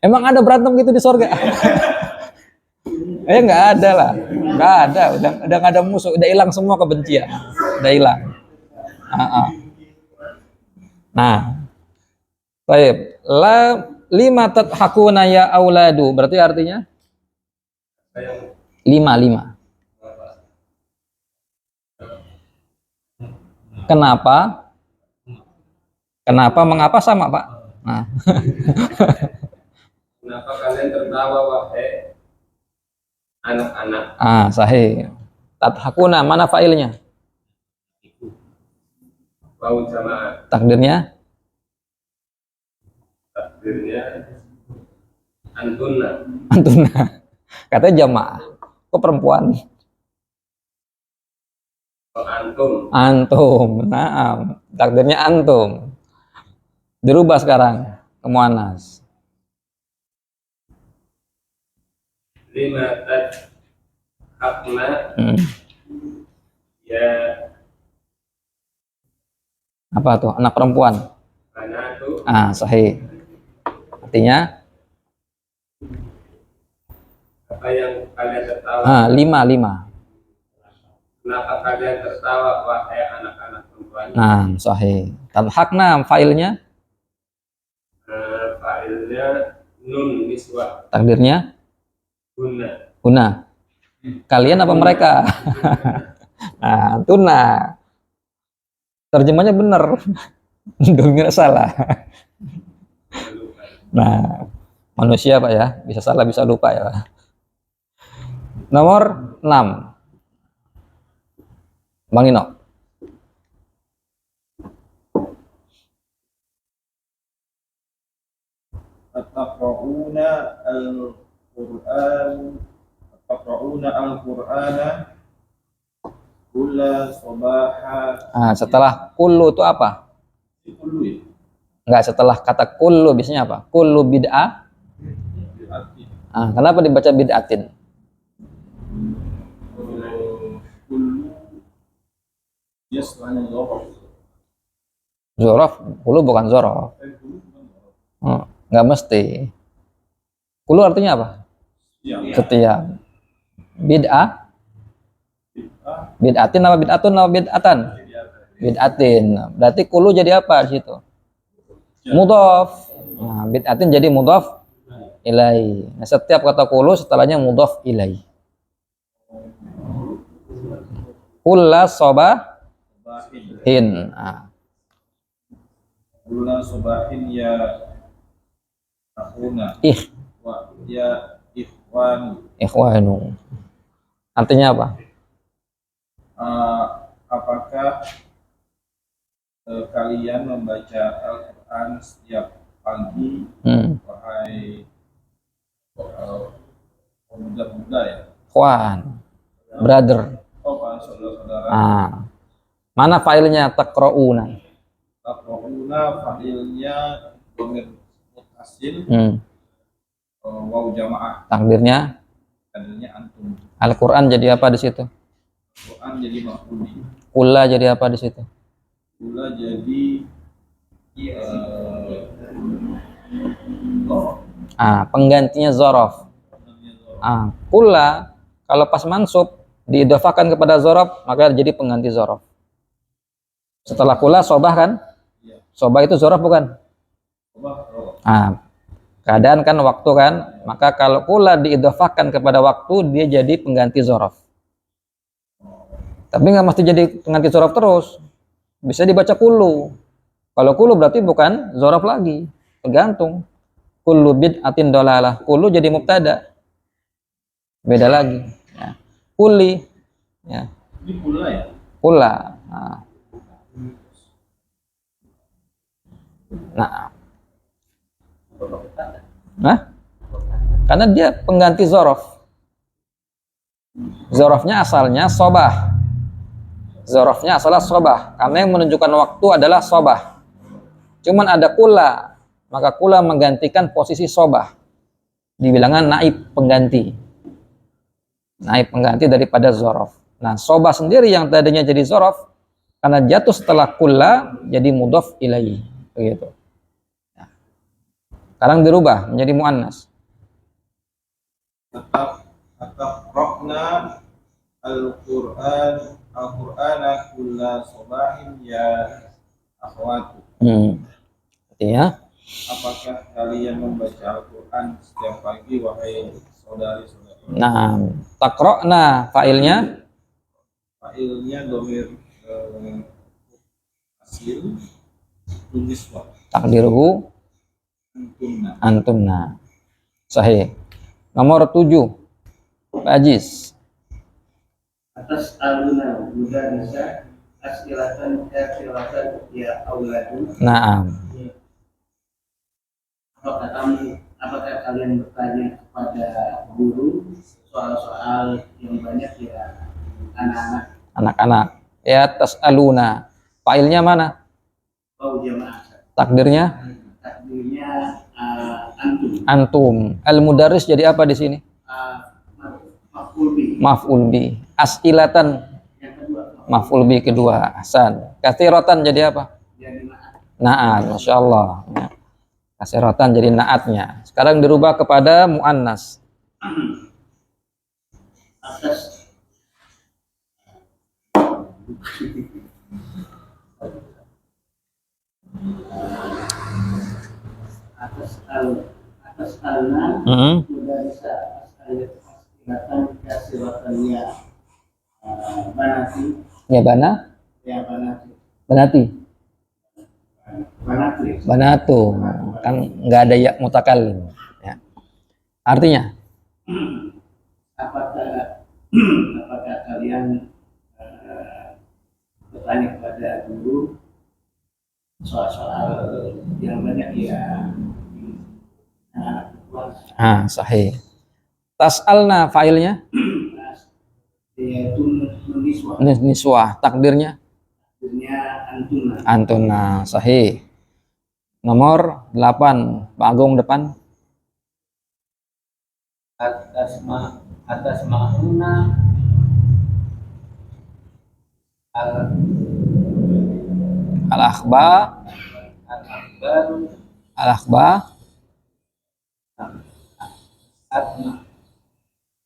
Emang ada berantem gitu di surga? Nggak ada lah, nggak ada. Udah nggak ada musuh, udah hilang semua kebencian, udah hilang. Nah, baik. Lima tadhakuna ya auladu, berarti artinya lima. Kenapa? Mengapa sama, Pak? Nah. Kenapa kalian tertawa wahai anak-anak? Sahih. Tadhakuna, mana failnya? Wau jamaah. Takdirnya Antuna. Katanya jamaah. Kok perempuan? Antum. Naam. Takdirnya antum. Dirubah sekarang ke muannas. Lima tadhakna. Ya. Apa tuh? Anak perempuan. Anatu. Sahih. Artinya apa yang kalian tertawa? Lima. Kenapa kalian tertawa wahai anak-anak perempuan? Sahih. Tadhakna failnya? Failnya nun niswa. Takdirnya? Guna. Kalian apa mereka? Tuna. Terjemahnya benar. Domir salah. Nah, manusia Pak ya, bisa salah bisa lupa ya. Nomor 6. Bang Ino. Al-Qur'ana kulla sabaha. Setelah kullu itu apa? Kullu ya? Enggak, setelah kata kullu biasanya apa? Kullu bid'ah. Kenapa dibaca bid'atin? Kullu dia setelahnya Zorof, kullu bukan zorof. Enggak mesti. Kullu artinya apa? Setiap. Bid'ah. Bid'atin apa bid'atun apa bid'atan? Bid'atin. Berarti kullu jadi apa di situ? Mudhaf. Bid'atin jadi mudhaf ilai. Setiap kata kullu setelahnya mudhaf ilai. Kulla sobahin. Kulla sobahin ya akhuna. Ya Ikhwanu. Artinya apa? Apakah kalian membaca Al-Quran setiap pagi, wahai pemuda-pemuda ya? Ikhwan, brother. saudara-saudara. Ah. Mana failnya taqra'una? Taqra'una fa'ilnya dhamir muttasil waw jamaah. Takdirnya Tadinya antum. Al-Qur'an jadi apa di situ? Quran jadi maf'ul bih. Kulla jadi apa di situ? Kula jadi Penggantinya zorof. Kulla kalau pas mansub diidofakan kepada zorof maka jadi pengganti zorof. Setelah kulla sobah kan? Sobah itu zorof bukan? Keadaan kan waktu kan, maka kalau kulla diidofakan kepada waktu dia jadi pengganti zorof. Tapi nggak mesti jadi pengganti zorof terus, bisa dibaca kulu. Kalau kulu berarti bukan zorof lagi, tergantung. Kullu bid'atin dolalah, kulu jadi mubtada, beda lagi. Ya. Kuli, ya. Ini pula ya? Kula. Nah, karena dia pengganti zorof. Zorofnya asalnya sobah. Zorofnya asalnya sobah. Karena yang menunjukkan waktu adalah sobah. Cuman ada kula, maka kula menggantikan posisi sobah. Dibilangkan naib pengganti. Naib pengganti daripada zorof. Nah, sobah sendiri yang tadinya jadi zorof, karena jatuh setelah kula jadi mudhof ilaihi. Begitu. Sekarang dirubah menjadi muannas. Taqra'na Al-Qur'ana kulla sabahin ya akhwatu. Artinya, apakah kalian membaca Al-Qur'an setiap pagi wahai saudari-saudari? nah, taqra'na failnya dhamir asil niswah. takdiruhu antunna. Sahih. Nomor 7. Pak Aziz. Atas aluna mudarisa asilatan kafiratan ya auladu. Naam. Apakah kalian bertanya kepada guru soal-soal yang banyak ya anak-anak? Anak-anak. Ya tas'aluna. Failnya mana? Oh jamaah. Takdirnya antum. antum. Al-mudarris jadi apa di sini? Maf'ul Maf'ul bi. As'ilatan yang kedua. maf'ul bi kedua. Hasan. Katsiratan jadi apa? Jadi Na'at. Masyaallah. Ya. Katsiratan jadi na'atnya. Sekarang dirubah kepada muannas. atas alna mudarisa asilatan kasiratannya banati Ya bana? ya banati Banati. banati Banatu. Kan nggak ada ya mutakallim. Ya. Artinya apakah kalian bertanya kepada guru soal-soal yang banyak ya sahih. Tas'alna failnya yaitu meniswa niswah, takdirnya antuna antuna, sahih. Nomor 8, Pak Agung depan. atas ma'una Al-akhba al-akbar al-akhba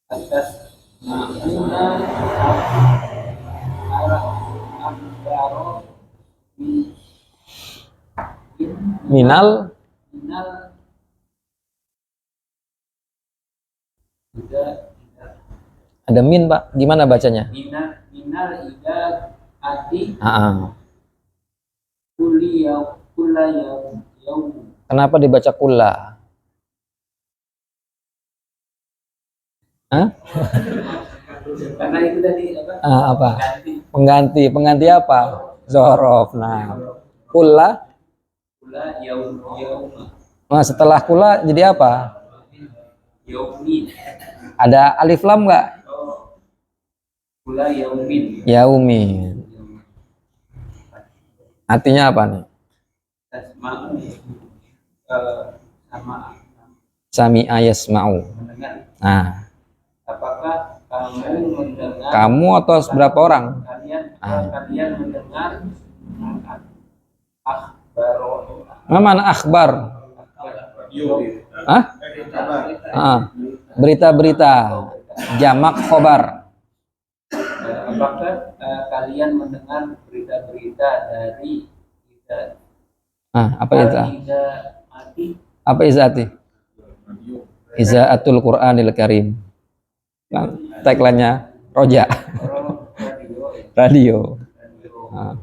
atas ma'una al-akbar minal minal ida ada min, Pak. Gimana bacanya? minal ida ati kulla yaum. Kenapa dibaca kulla? Karena itu tadi Apa? ganti Pengganti apa? Zorof. Nah, kulla. yaum. Nah, setelah kulla jadi apa? Yaumin. Ada alif lam nggak? Kula yaumin. Yaumin. Artinya apa nih? Tasma'u sama Sami'a yasma'u. mendengar. Nah, Apakah kamu mendengar? kamu atau berapa orang? Kalian mendengar akhbaro. Mana akhbar? Radio. Hah? Kabar. Berita-berita. Jamak khobar. Apakah kalian mendengar berita-berita dari kita? Apa itu? Ida mati. Apa izati? Radio. Izaatul Qur'anil Karim. Nah, tagline-nya Roja. Radio. Radio. Radio. Ah.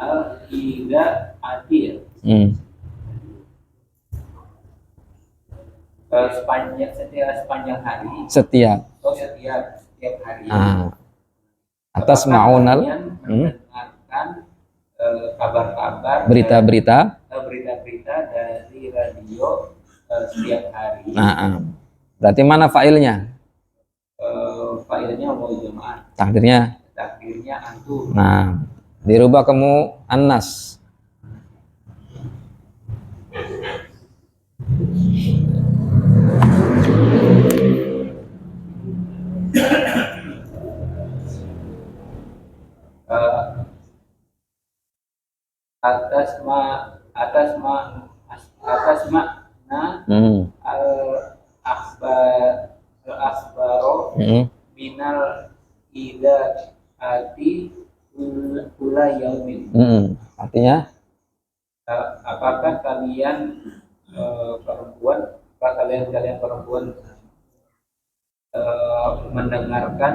Al-Ida Adil. Sepanjang hari. Setiap. Setiap hari. Atas Apakah ma'unal. kalian mendengarkan kabar-kabar, Berita-berita. berita-berita dari radio setiap hari. Berarti mana failnya? Failnya mau jemaah. Takdirnya. Takdirnya antum. Nah, dirubah kamu annas. Atas makna al akhbaro minal ida ati kula yaumin. Artinya Apakah kalian perempuan, kalian perempuan mendengarkan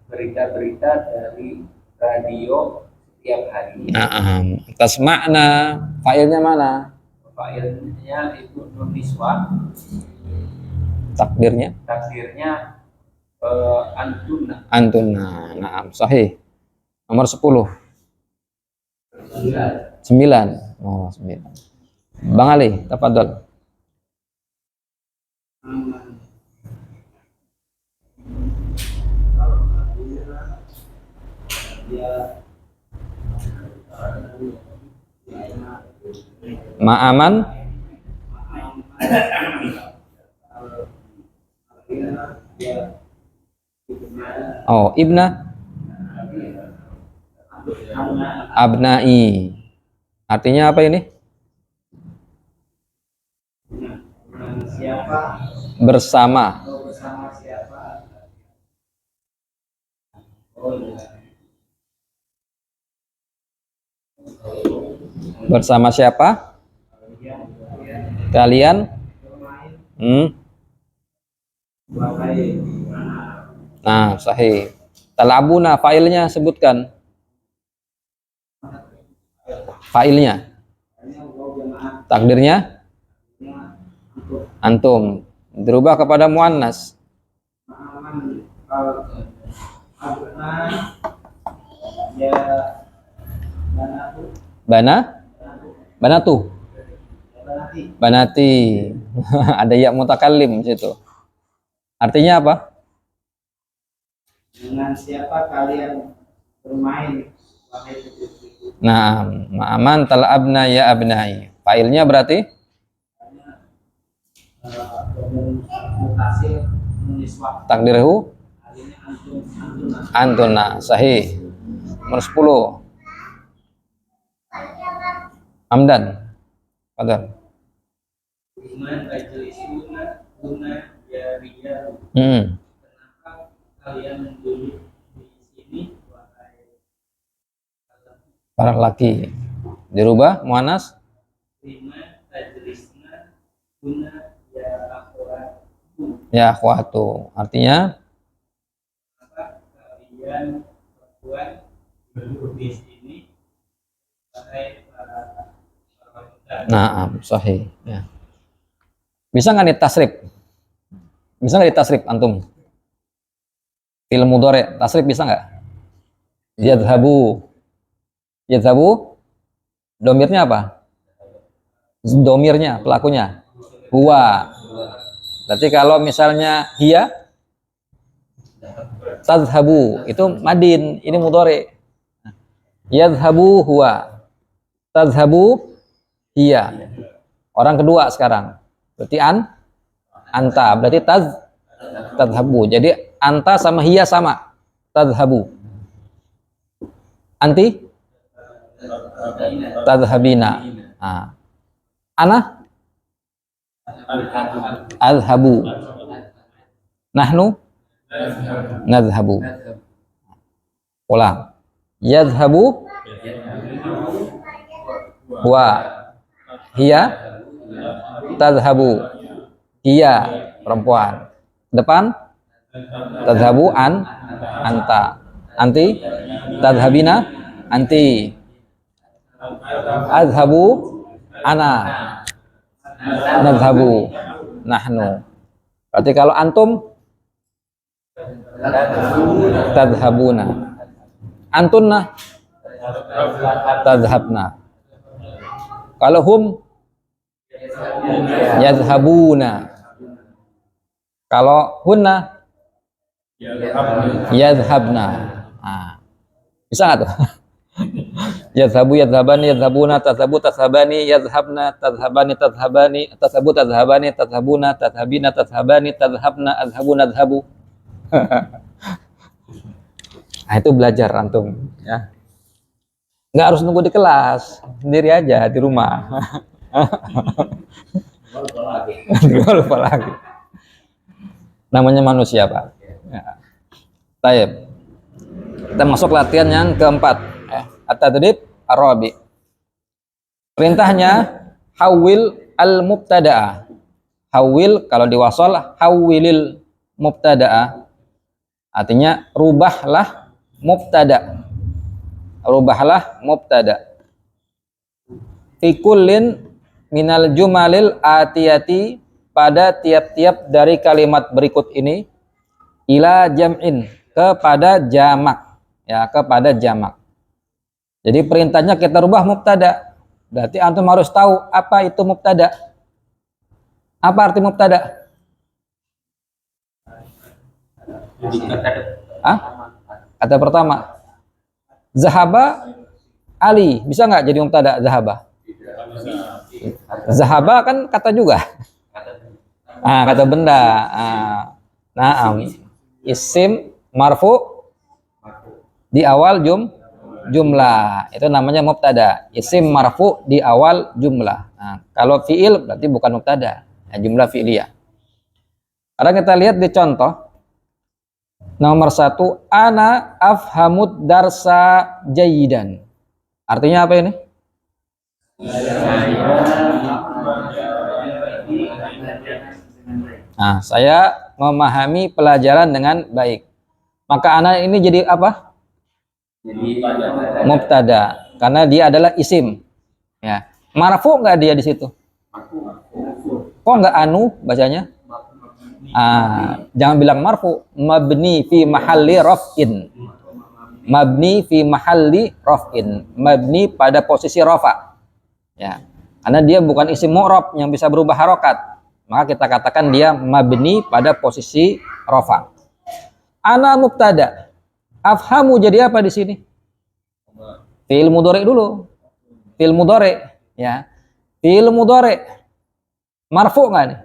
berita-berita dari radio setiap hari? atas makna failnya mana? Failnya itu nun niswa, Takdirnya takdirnya antuna. antuna. Sahih. Nomor 10. 9. Oh, 9. Bang Ali, tafadhol. Ma'aman. Oh, ibna. Abnai. Artinya apa ini? Siapa? Bersama. Bersama siapa? Bersama siapa? Kalian? Sahih. Talabuna, failnya sebutkan. Failnya. Takdirnya? Antum. Dirubah kepada muannas. Bana? Banatu. Banati. Ada ya mutakallim di situ. Artinya apa? Dengan siapa kalian bermain, wahai putriku? Nah, ma'aman tal'abna ya abnai. Failnya berarti? Takdirhu? Antuna. Sahih. Nomor 10. Hamdan. Padahal. Kenapa kalian duduk di sini, wahai Para laki. Dirubah muannas? lima tajlisna guna ya akhwatu. Ya akhwatu. Artinya? Kenapa kalian perempuan duduk di sini, wahai para wanita? Sahih. Ya. Bisa nggak nih tasrif? Bisa nggak ditasrif antum? Fi'il mudhari tasrif bisa nggak? Yadhabu. Yadhabu. Domirnya apa? Domirnya, pelakunya. Huwa. Berarti kalau misalnya hiya, Tadhhabu itu madin, ini mudhari. Yadhhabu huwa, tadhhabu hiya. Orang kedua sekarang. Berarti anta, berarti tadhhabu. Jadi anta sama hiya sama. Tadhhabu. Anti tadhhabina. Nah. Ana adhhabu. Nahnu nadhhabu. Ulang. Yadhhabu wa hiya tadhhabu. Hiya perempuan. Depan tadhhabu anta. Anti tadhhabina anti. Adhhabu ana. Nadhhabu nahnu. Berarti kalau antum tadhhabuna, antunna tadhhabna. Kalau hum yadhhabuna, kalau hunna yadhhabna. Nah, bisa nggak tuh? Yadhhabu yadhhabani yadhhabuna tadhhabu tadhhabani yadhhabna tadhhabani tadhhabani tadhhabu tadhhabani tadhhabuna tadhhabina tadhhabani tadhhabna adhhabuna adhhabu. Nah, itu belajar antum ya. Nggak harus nunggu di kelas, sendiri aja di rumah. Lupa lagi. Namanya manusia, Pak. Ya. Baik. Kita masuk latihan yang keempat. At-tadrib ar-rabi. Perintahnya hawil al-mubtada'a. Hawil kalau diwasal hawilil mubtada'a. Artinya rubahlah mubtada. Rubahlah mubtada. Fi kullin minal jumalil atiyati, pada tiap-tiap dari kalimat berikut ini, ila jam'in, kepada jamak, ya, kepada jamak. Jadi perintahnya kita rubah mubtada. Berarti antum harus tahu apa itu mubtada. Apa arti mubtada? Kata pertama. Zahaba Ali, bisa nggak jadi mubtada zahaba? Zahaba kan kata juga. Kata benda. Isim marfu di awal jumlah, itu namanya mubtada. Isim marfu di awal jumlah. Kalau fiil berarti bukan mubtada, jumlah fi'liyah. Sekarang kita lihat di contoh nomor 1, ana afhamud darsa jayidan. Artinya apa ini? Saya memahami pelajaran dengan baik. Maka ana ini jadi apa? Mubtada, karena dia adalah isim. Ya. Marfu nggak dia di situ? Kok nggak anu bacanya? Jangan bilang marfu. Mabni fi mahalli raf'in. Mabni fi mahalli raf'in. Mabni pada posisi rafa. Ya. Karena dia bukan isim mu'rab yang bisa berubah harokat. Maka kita katakan dia mabni pada posisi rafa. Ana mubtada. Afhamu jadi apa di sini? Fi'il mudhari dulu. Fi'il mudhari, ya. Fi'il mudhari. Marfu nggak nih?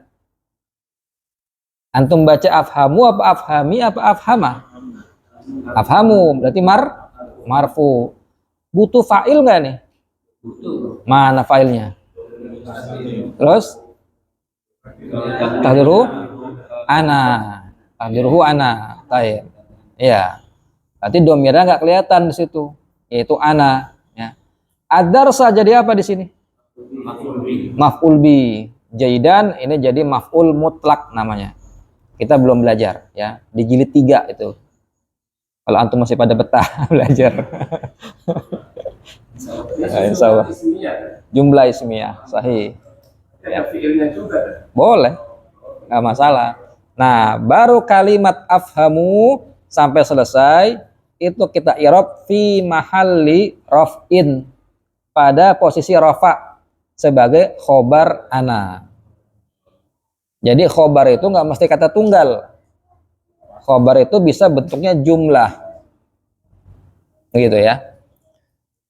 Antum baca afhamu apa afhami apa afhama? Afhamu berarti marfu. Butuh fa'il nggak nih? Mana fa'ilnya? Terus takdiruhu ana. Takdiruhu ana. Baik. Iya. Berarti domirnya nggak kelihatan di situ, yaitu ana. Ya. Ad-darsa jadi apa di sini? Maf'ul bi. Jaidan ini jadi maf'ul mutlak namanya. Kita belum belajar, ya. Di jilid 3 itu. Kalau antum masih pada betah belajar. Jumlah ismiyah, sahih. Ya. Boleh, nggak masalah. Nah, baru kalimat afhamu sampai selesai itu kita i'rab fi mahalli raf'in, pada posisi rafa sebagai khobar ana. Jadi khobar itu nggak mesti kata tunggal. khobar itu bisa bentuknya jumlah. Begitu ya.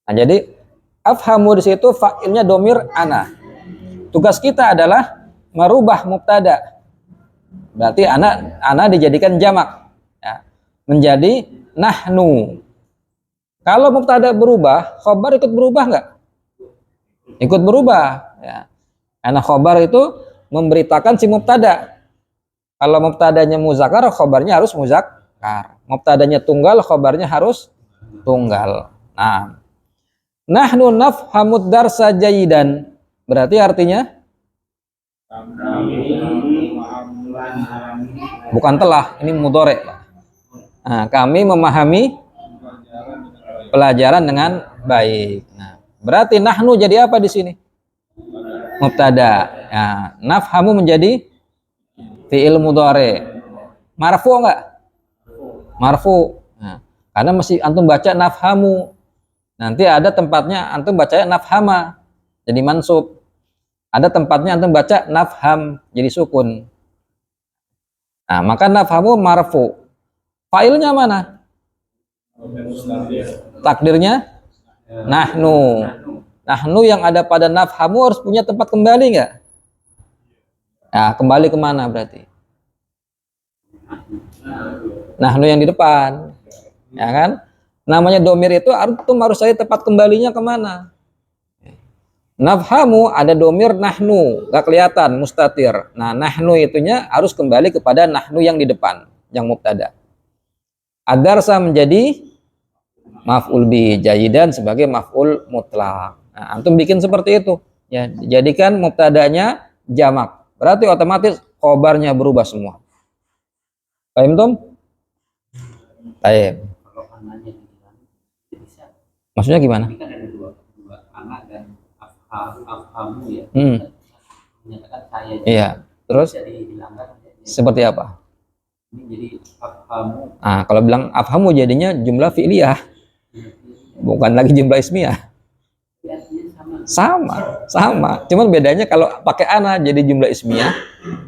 Nah, jadi afhamu di situ fa'ilnya domir ana. Tugas kita adalah merubah mubtada. Berarti ana dijadikan jamak ya, menjadi nahnu. Kalau mubtada berubah, khobar ikut berubah nggak? Ikut berubah ya. Karena khobar itu memberitakan si mubtada. Kalau mubtadanya muzakkar, khobarnya harus muzakkar. Mubtadanya tunggal, khobarnya harus tunggal. Nah, nahnu nafhamud darsa jayidan. Berarti artinya bukan telah, ini mudhari'. Nah, kami memahami pelajaran dengan baik. Nah, berarti nahnu jadi apa di sini? Mubtada. Ya, nafhamu menjadi fi'il mudhari'. Marfu enggak? Marfu. Nah, karena masih antum baca nafhamu. Nanti ada tempatnya antum bacanya nafhama, jadi mansub. Ada tempatnya antum baca nafham, jadi sukun. Nah, maka nafhamu marfu. Fa'ilnya mana? Takdirnya nahnu. Nahnu yang ada pada nafhamu harus punya tempat kembali nggak? Nah, kembali kemana berarti? Nahnu yang di depan, ya kan? Namanya domir itu harus cari tempat kembalinya kemana? Nafhamu ada domir nahnu, nggak kelihatan, mustatir. Nah, nahnu itunya harus kembali kepada nahnu yang di depan, yang mubtada. Adarsa menjadi maf'ul bi, jayidan sebagai maf'ul mutlak. Nah, antum bikin seperti itu. Ya, jadikan mubtadanya jamak. Berarti otomatis khobarnya berubah semua. Paham tum? Baik. Kalau anaknya dibilang bisa. Maksudnya gimana? Ini kan ada dua anak dan afhamu ya. Menyatakan saya. Iya. Terus Jadi dihilangkan. seperti apa? Ini jadi afhamu. Nah, kalau bilang afhamu jadinya jumlah fi'liyah, bukan lagi jumlah ismiyah. Artinya sama. Sama. Cuman bedanya kalau pakai ana jadi jumlah ismiyah,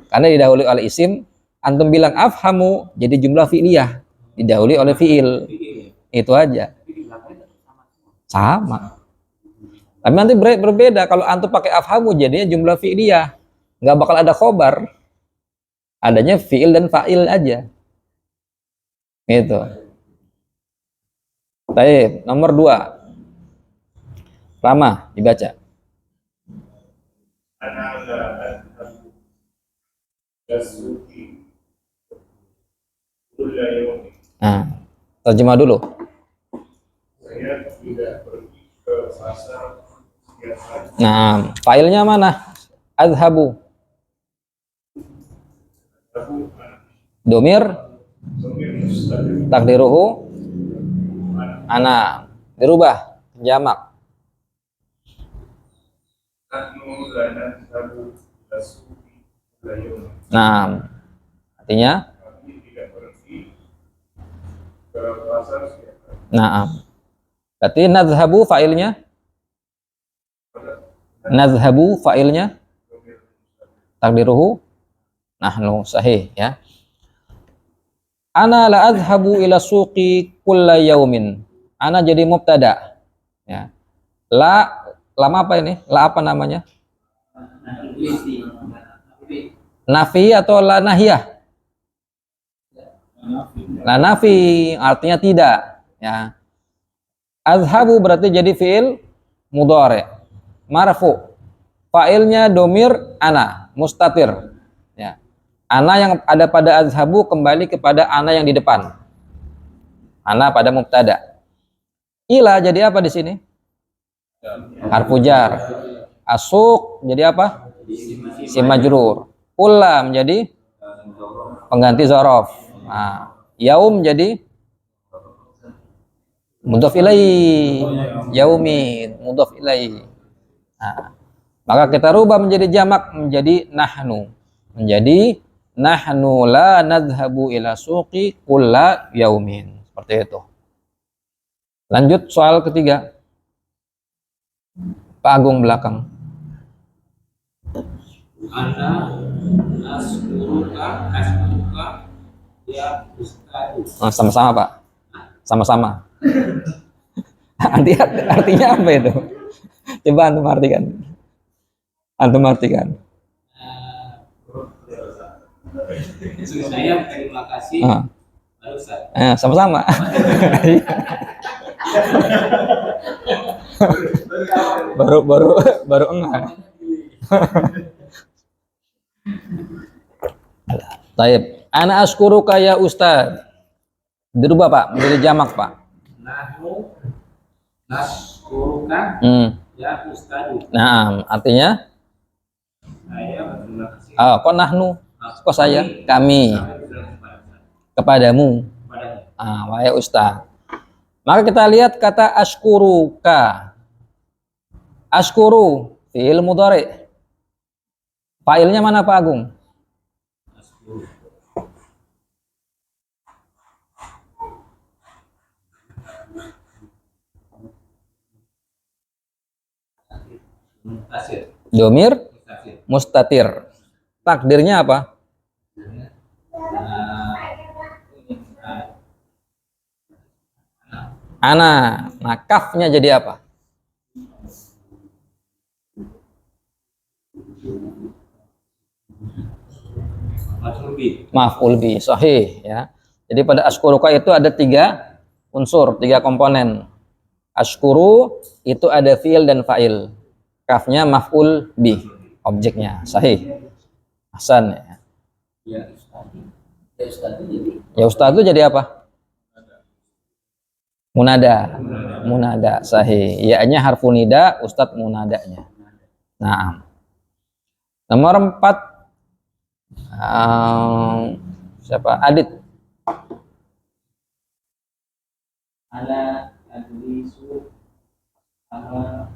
karena didahului oleh isim. Antum bilang afhamu jadi jumlah fi'liyah, didahului oleh fi'il. Itu aja. Sama. Tapi nanti berbeda kalau antum pakai afhamu jadinya jumlah fi'liyah, nggak bakal ada khobar, adanya fi'il dan fa'il aja. Gitu. Baik, nomor 2. Rama dibaca. Ana la adhabu yasuki kulla yawmin. Nah, terjemah dulu. Saya tidak pergi ke pasar setiap hari. Nah, failnya mana? Adhabu. Aku Domir domir mustaqil takdiruhu ana. Dirubah jamak. nahnu la nadhabu ila suqi kulla yawmin. Nah, artinya Kami tidak pergi ke pasar setiap hari. nah. Berarti nadhabu failnya. Nadhabu failnya takdiruhu nahnu, sahih ya. Ana la adhabu ila suqi kulla yaumin. Ana jadi mubtada. Ya. Lama apa ini? La apa namanya? Nafi atau la nahiyah? La nafi artinya tidak, ya. Azhabu berarti jadi fiil mudhari, marfu. Fa'ilnya domir ana, mustatir. Ya. Ana yang ada pada azhabu kembali kepada ana yang di depan. Ana pada mubtada. Ila jadi apa di sini? Harfu jar. Asuk jadi apa? Isim majrur. Kulla menjadi pengganti zorof. Nah, yaum jadi mudhof ilaihi. Yaumin mudhof ilaihi. Nah, maka kita rubah menjadi jamak menjadi nahnu. Menjadi nahnu la nadhabu ila suqi kulla yaumin. Seperti itu. Lanjut soal ketiga. Pak Agung belakang. Ana askuruka ya ustadu. Oh, sama-sama Pak. Sama-sama. Artinya apa itu? Coba antum artikan. Antum artikan. Saya terima kasih. Baru Ustaz. Sama-sama. baru enggak. Taib. Ana askuruka ya Ustaz. Dirubah Pak, menjadi jamak Pak. Nahnu naskuruka ya ustadu. Nah, artinya Saya berterima kasih kok nahnu, kok saya, kami kepadamu. Wahai Ustaz. Maka kita lihat kata askuruka. Askuru fi'il mudhari. Fa'ilnya mana Pak Agung? Mustatir. Domir mustatir. Takdirnya apa? Ana. Nah, kafnya jadi apa? Maf'ul bi. Sahih ya. Jadi pada askuruka itu ada 3 unsur, 3 komponen. Askuru itu ada fi'il dan fa'il. Kafnya maf'ul bi, objeknya. Sahih. Hasan ya. Ya ustaz itu jadi apa? Munada. Munada. Sahih. Ya-nya harfu nida, ustaz munadanya. Nah. Nomor 4 siapa? Adit. Ala adlisu ala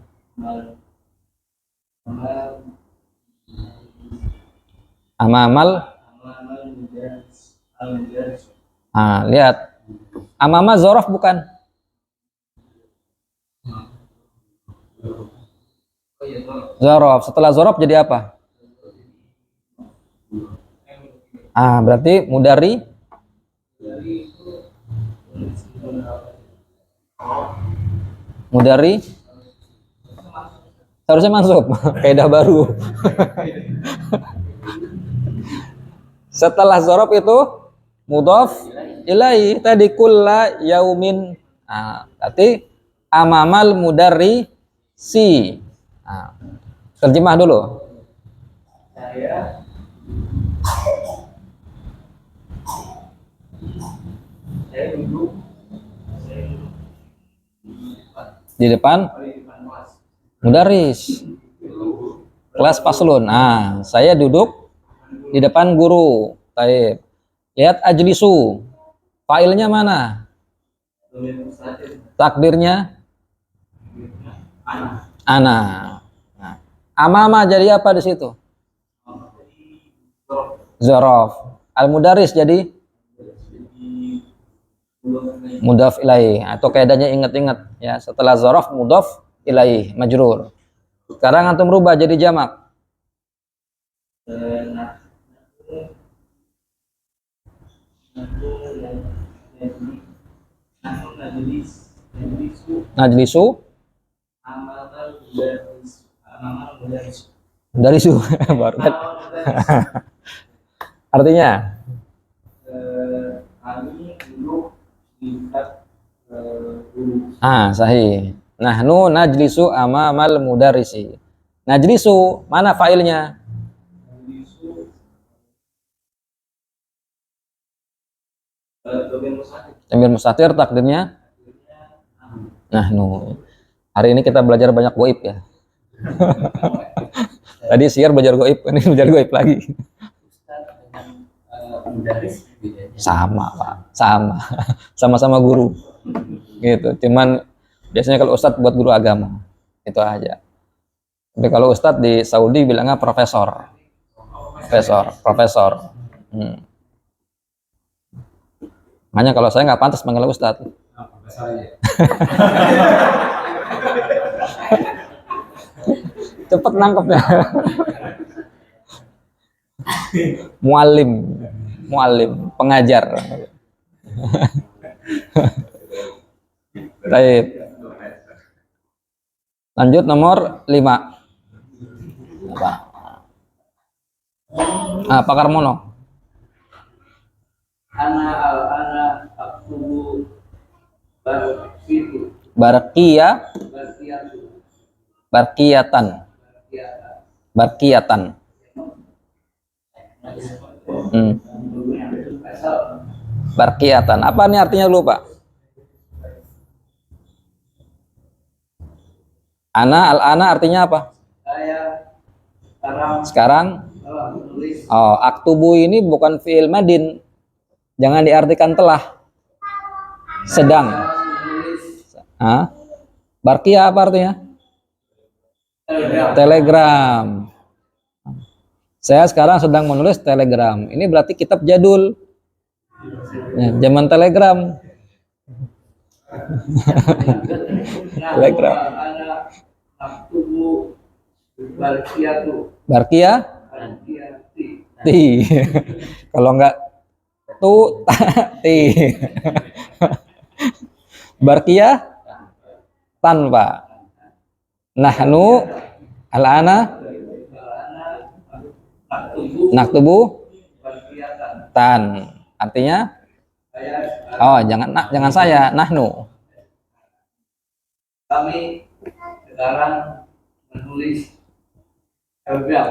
Amamal. Lihat. Amama zorof bukan? Zorof. Setelah zorof jadi apa? Berarti mudari harusnya masuk. Kaidah baru. Setelah zorof itu mudhof ilaihi tadi kulla yaumin. Berarti amamal mudari si. Terjemah dulu. Saya duduk di depan mudaris kelas paslon. Saya duduk di depan guru. Taib. Lihat ajlisu. Failnya mana? Takdirnya ana. Amama jadi apa di situ? Zorof. Al-mudaris jadi mudhaf ilaih. Atau kaidahnya ingat-ingat ya, setelah zorof mudhaf ilaih majrur. Sekarang antum rubah jadi jamak. Najlisu dari su baru kan. Artinya kami duduk di dekat guru. Sahih. Nahnu najlisu amamal mudarrisi. Najlisu mana failnya? Dhamir mustatir, takdirnya nahnu. Hari ini kita belajar banyak goib ya. Tadi siar belajar goib, ini belajar goib lagi. Sama Pak, sama-sama guru gitu. Cuman biasanya kalau ustadz buat guru agama itu aja. Tapi kalau ustadz di Saudi bilangnya profesor. Makanya kalau saya nggak pantas manggil ustadz. Cepet nangkepnya. Mualim muallim, pengajar. Baik. Lanjut nomor 5. Apa? Pakar mono. Ana aktubu barqitu Barqiyah, barqiyatu barqiyatan, barqiyata. barqiyatan. Barqiyatan. Apa nih artinya lupa? Al-ana artinya apa? Saya Sekarang. menulis Oh, aktubu ini bukan fi'il madin. Jangan diartikan telah. Sedang. Barqiyah apa artinya? Telegram. Saya sekarang sedang menulis telegram. Ini berarti kitab jadul. Zaman telegram. Telegram. Ana aktubu barqiyatu Barqiyah. barqiyati. Kalau enggak ti. Barqiyah tanpa. Nahnu al-ana naktubu Barqiyatan. tan. Artinya jangan saya, nahnu. Kami sekarang menulis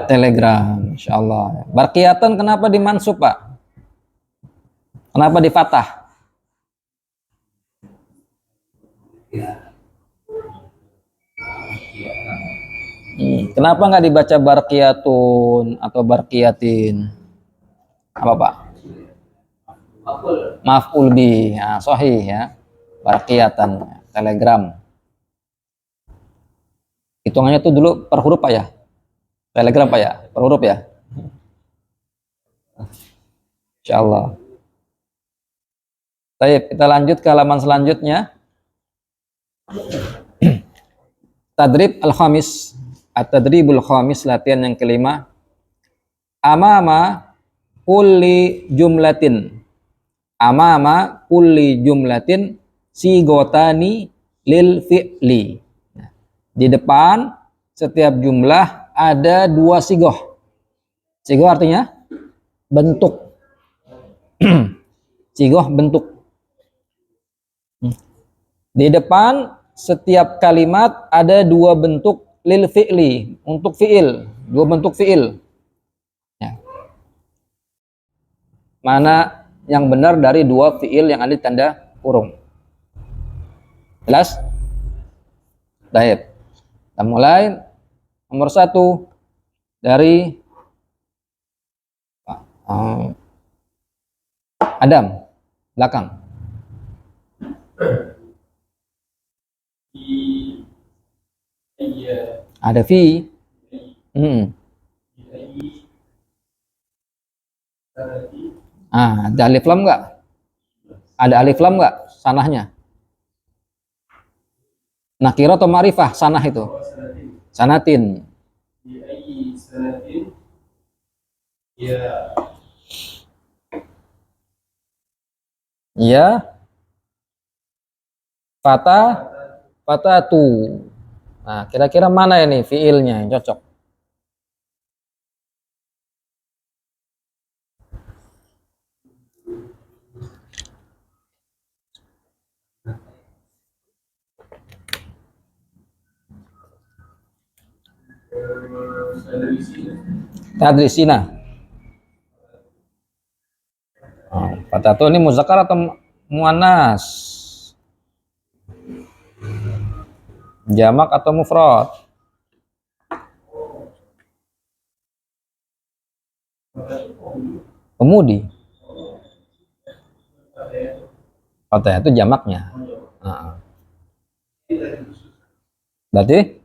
Telegram, insyaallah. Barqiyatan kenapa dimansub, Pak? Kenapa di fathah? Kenapa nggak dibaca barqiyatun atau barqiyatin? Apa, Pak? Maf'ul bi. Nah, sahih ya. Barqiyatan, telegram. Hitungannya tuh dulu per huruf, Pak ya? Telegram, Pak ya? Per huruf ya? Insyaallah. Baik, kita lanjut ke halaman selanjutnya. Tadrib al-khamis. At-tadribul khamis, latihan yang kelima. Amama kulli jumlatin. Amama kulli jumlatin sigotani lil fi'li. Di depan setiap jumlah ada 2 sigoh. Sigoh artinya bentuk. Sigoh bentuk. Di depan setiap kalimat ada 2 bentuk lil fi'li, untuk fi'il, 2 bentuk fi'il. Ya. Mana yang benar dari 2 fi'il yang ada di tanda kurung? Jelas? Baik. Kita mulai. Nomor 1 dari Adam, belakang. Ada fi. Ada alif lam nggak? Ada alif lam nggak sanahnya? Nakirah atau ma'rifah sanah itu? Sanatin. Ya. Fatatu. Nah, kira-kira mana ini fiilnya yang cocok? Tadrisina. Fatatu ini muzakkar atau muannas? Jamak atau mufrad? Pemudi. Fatah itu jamaknya. Berarti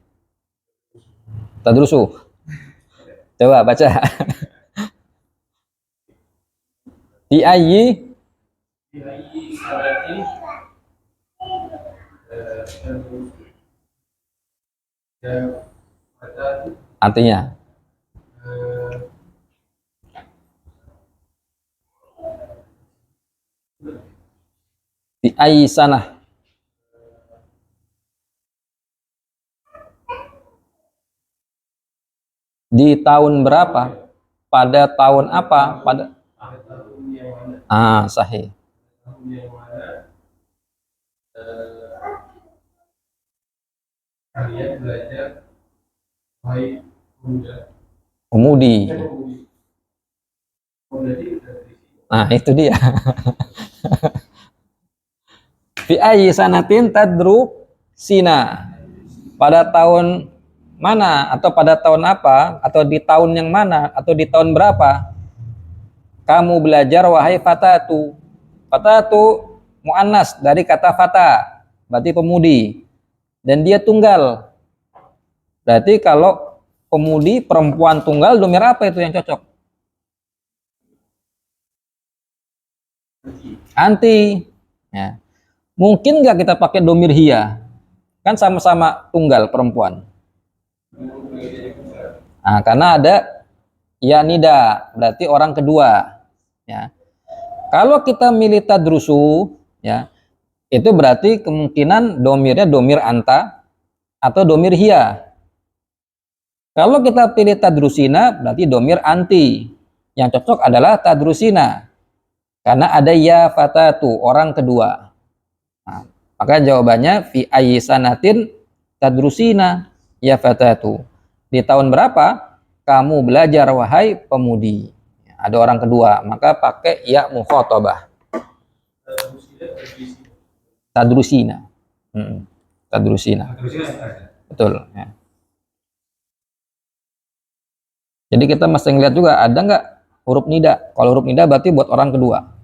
tadrusu. Coba baca. Di ayyi artinya Fi ayyi sanah. Di tahun berapa? Pada tahun apa? Pada sahih. Tahun yang mana kalian belajar baik muda. Umudi. Oh, berarti dari sini. Nah, itu dia. Fi ayyi sanatin tadrusina. Pada tahun mana atau pada tahun apa atau di tahun yang mana atau di tahun berapa kamu belajar wahai fatatu. Fatatu muannas dari kata fata, berarti pemudi. Dan dia tunggal. Berarti kalau pemudi perempuan tunggal, domir apa itu yang cocok? Anti. Ya. Mungkin nggak kita pakai domir hiya? Kan sama-sama tunggal perempuan. Nah, karena ada ya nida, berarti orang kedua. Ya. Kalau kita milih tadrusu, ya, itu berarti kemungkinan domirnya domir anta atau domir hiya. Kalau kita pilih tadrusina, berarti domir anti. Yang cocok adalah tadrusina. Karena ada ya fatatu, orang kedua. Nah, maka jawabannya fi ayyi sanatin tadrusina ya fatatu. Di tahun berapa kamu belajar wahai pemudi? Ada orang kedua, maka pakai ya mukhatabah. Tadrusina. Tadrusina. Betul. Ya. Jadi kita mesti ngeliat juga ada nggak huruf nida. Kalau huruf nida berarti buat orang kedua.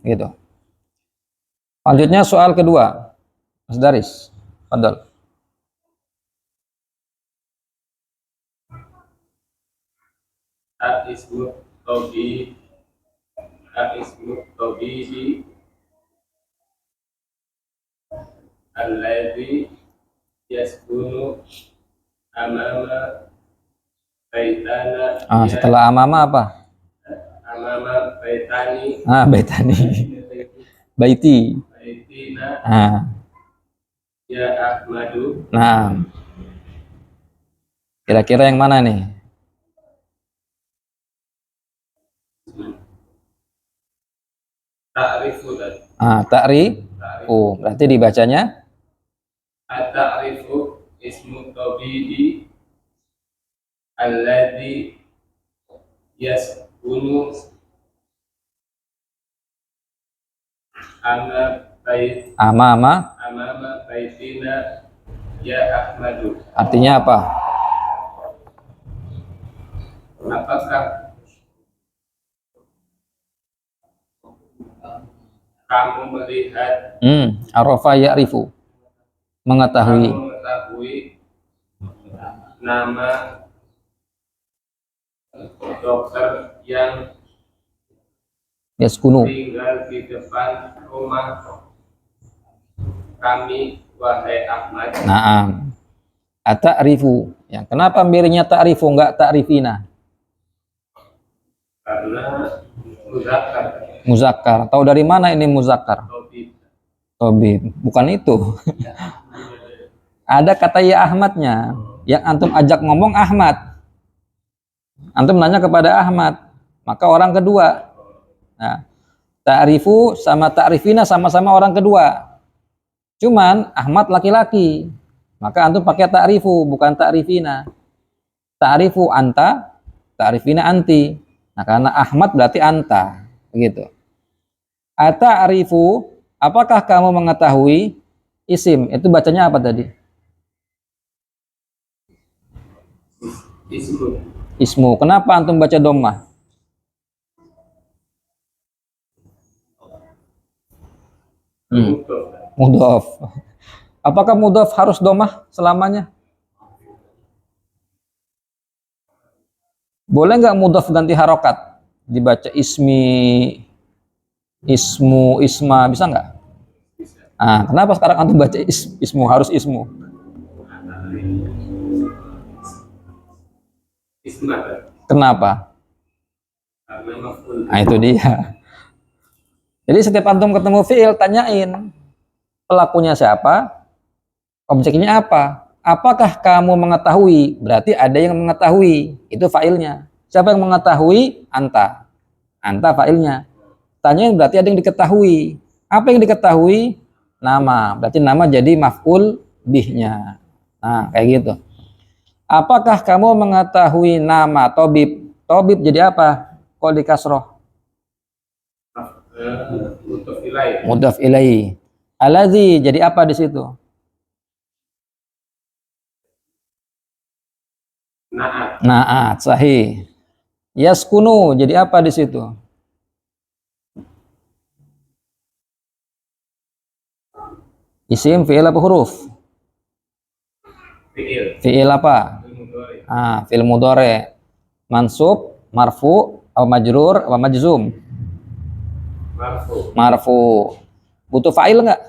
Gitu. Lanjutnya soal kedua. Mas Daris, fadhal. Al-ismu tabi'i alladhi yaskunu amama baitana. Setelah amama apa? Amama baitani. Baitani. Baiti. Baitina. Ya Ahmadu. Nah. Kira-kira yang mana nih? Ta'rifu. Berarti dibacanya At-ta'rifu ismu tabi'i alladhi yaskunu amama. amama baitina ya Ahmadu. Artinya apa? Apakah kamu melihat Arafa ya'rifu, mengetahui. kamu mengetahui nama dokter yang Yaskunu. tinggal di depan rumah kami wahai Ahmad? Naam. Ata'rifu. Yang kenapa mirnya ta'rifu enggak ta'rifina? Karena muzakkar. Muzakkar. Tahu dari mana ini muzakkar? Tabib. Bukan itu. Ada kata ya Ahmadnya. Yang antum ajak ngomong Ahmad. Antum nanya kepada Ahmad. Maka orang kedua. Nah, ta'rifu sama ta'rifina sama-sama orang kedua. Cuman Ahmad laki-laki. Maka antum pakai ta'rifu bukan ta'rifina. Ta'rifu anta, ta'rifina anti. Nah, karena Ahmad berarti anta, begitu. Ata'rifu, apakah kamu mengetahui isim? Itu bacanya apa tadi? Ismu. Kenapa antum baca dhammah? Mudhaf. Apakah mudhaf harus dhammah selamanya? Boleh nggak mudhaf ganti harokat? Dibaca ismi, ismu, isma, bisa nggak? Kenapa sekarang antum baca ismu, harus ismu? Kenapa? Itu dia. Jadi setiap antum ketemu fi'il, tanyain Pelakunya siapa? Objeknya apa? Apakah kamu mengetahui? Berarti ada yang mengetahui. Itu fa'ilnya. Siapa yang mengetahui? Anta. Anta fa'ilnya. Tanya berarti ada yang diketahui. Apa yang diketahui? Nama. Berarti nama jadi maf'ul bihnya. Nah, kayak gitu. Apakah kamu mengetahui nama Tobib? Tobib jadi apa? Kok di kasroh? Untuk nilai Mudhaf ilaihi. Alladzi jadi apa di situ? naat Naat, sahih. Yaskunu jadi apa di situ? Isim, fi'il apa huruf? fiil Fi'il apa? mudhari Fi'il mudhari. Mansub, marfu, atau majrur, atau majzum? marfu Marfu. Butuh fa'il enggak?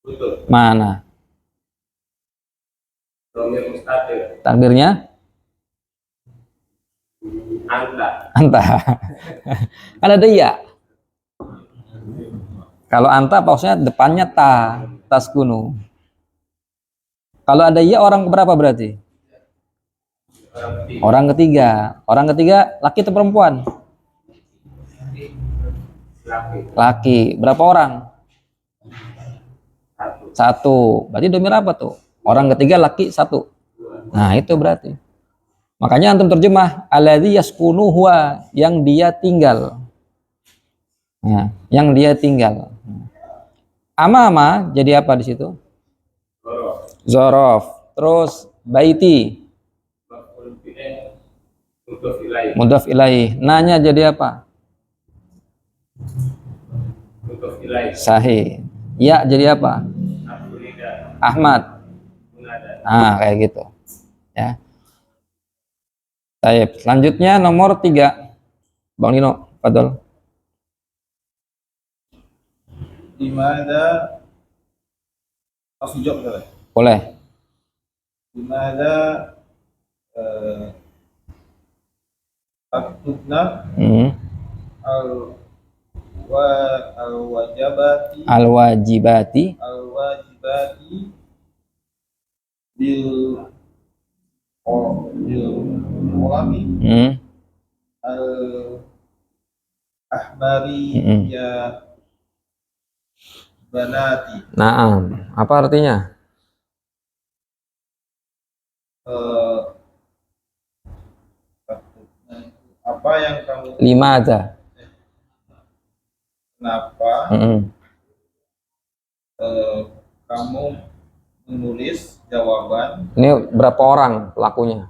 butuh Mana? dhamir mustatir Takdirnya? anta Anta. Kan ada ya. Kalau anta pausnya depannya ta, taskunu. Kalau ada ya orang berapa berarti? orang ketiga Orang ketiga. Orang ketiga laki atau perempuan? laki Laki. Berapa orang? satu Satu. Berarti domir apa tuh? Orang ketiga laki satu. Nah itu berarti. Makanya antum terjemah alladzi yaskunu huwa, yang dia tinggal. Nah, yang dia tinggal. Ama jadi apa di situ? gorof Zorof. Terus baiti, maf'ul fi'il untuk nilai mudhaf ilaih. Nanya jadi apa? untuk nilai Sahih. Ya jadi apa? aku nida Ahmad. munada Kayak gitu. Ya. Baik, selanjutnya nomor 3. Bang Nino, padahal. Dimana langsung jawab boleh. Boleh. Dimana aktubna Hmm. al wajibati Al-wajibati bil ulami hmm. al ahmari Mm-mm. ya banati. Naam. Apa artinya? Eh, apa yang kamu Limadza. kenapa Mm-mm. kamu menulis jawaban Ini berapa orang pelakunya?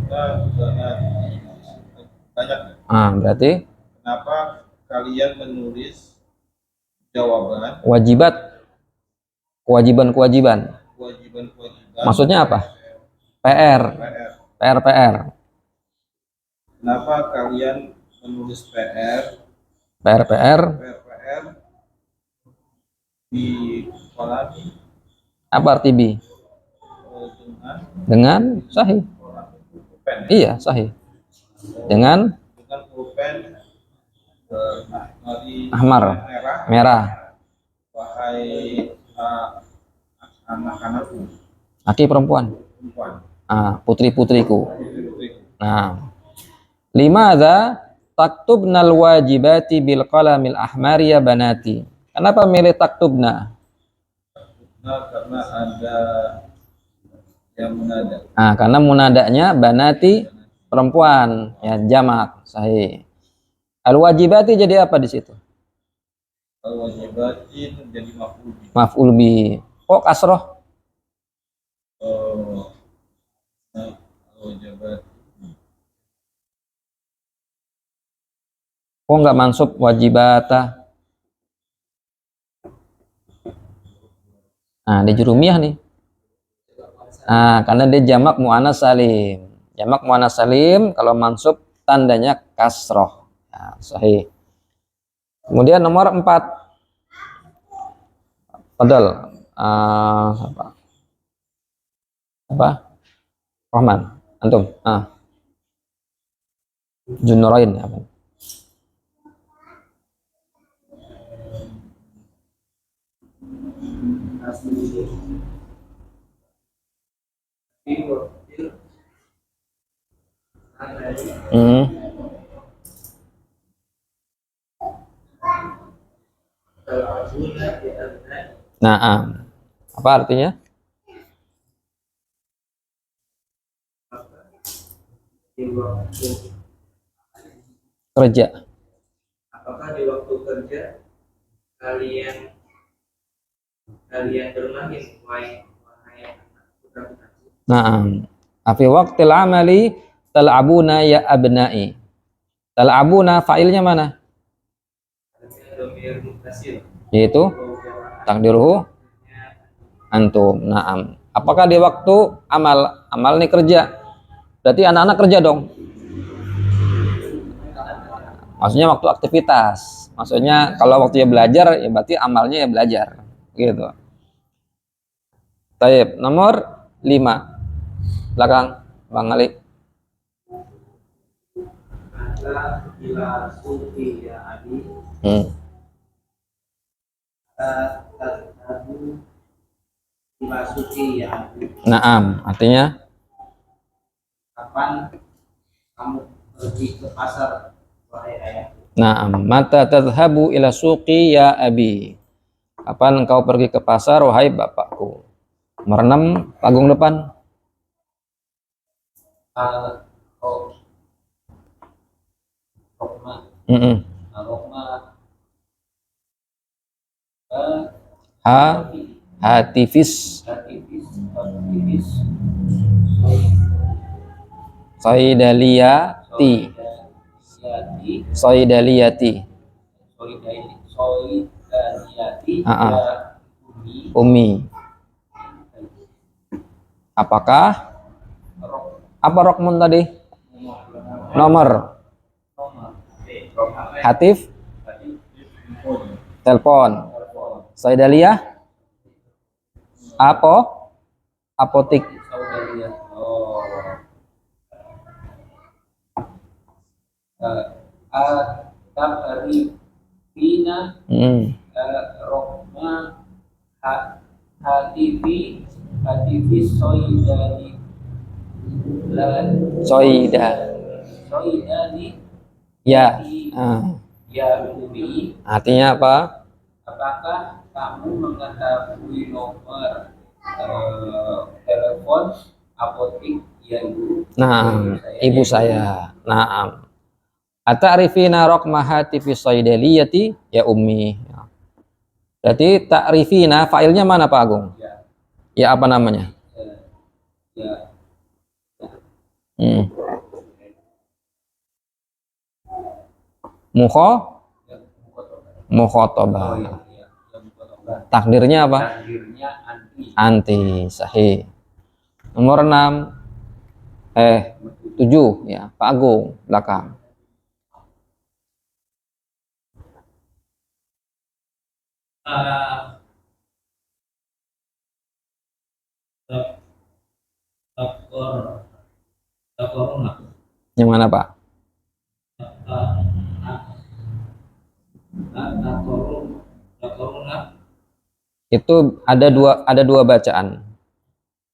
kita banati banyak. Berarti Kenapa kalian menulis jawaban wajibat, kewajiban-kewajiban. kewajiban-kewajiban Maksudnya apa? PR, PR? PR. Kenapa kalian menulis PR PR di kolam apa arti bi? Dengan sahih. pulpen Iya, sahih. Dengan pulpen ahmar, merah? merah. Wahai anak-anakku Laki perempuan. perempuan, Putri-putriku. putri-putriku, Nah, limadza taktubnal wajibati bil qalamil ahmari ya banati. Kenapa milih taktubna? karena ada yang menada. Karena munadanya banati perempuan, ya jamak, sahih. Al wajibati jadi apa di situ? Wajibatin jadi maf'ul bih. Maf'ul bi. Kok kasroh? Wajibat Kok nggak mansub wajibata? Di jurumiyah nih. Karena dia jamak muannas salim. Jamak muannas salim kalau mansub tandanya kasroh. Sahih. Kemudian nomor 4. Padahal apa? Rahman, antum. Junurain apa? Hmm. Nah, apa artinya? Kerja. Apakah di waktu kerja kalian bermain wahai anak putra-putraku? Nah, afi waqtil amali tal'abuna ya abna'i. Tal'abuna fa'ilnya mana? Domir mutasil. Yaitu takdiruhu antum. Naam. Apakah di waktu amal? Amal nih kerja. Berarti anak-anak kerja dong. Maksudnya waktu aktivitas. Maksudnya kalau waktunya belajar ya berarti amalnya ya belajar. Gitu. Taib. Nomor 5. Belakang Bang Ali. Ada ila sufi ya abi. Tadhabu ila sufi ya abi. Naam. Artinya Kapan kamu pergi ke pasar wahai ayahku? Naam, mata tadhhabu ila suqi ya abi. Kapan engkau pergi ke pasar wahai bapakku? Nomor 6, panggung depan. Rokma Mm-mm. Rokma Hatifis aktivis Saidaliyati Saidaliyati ya Umi. Apakah apa rokmun tadi? Nomor hatif telepon. Saidaliyah apotik. Takrifina Rokma hatifi soidali Ya. ya Umi. Artinya apa? Apakah kamu mengetahui nomor telepon apotik ya ibu? Nah, ibu saya. Naam. Ata'rifina raqma hatifi saidaliyati ya ummi. Berarti ta'rifina fa'ilnya mana Pak Agung? Ya. Ya apa namanya? Ya. Mukhotabah. Takdirnya apa? Takdirnya Anti. Sahih. Nomor 6. 7 ya, Pak Agung belakang. Yang mana Pak? Itu ada dua bacaan.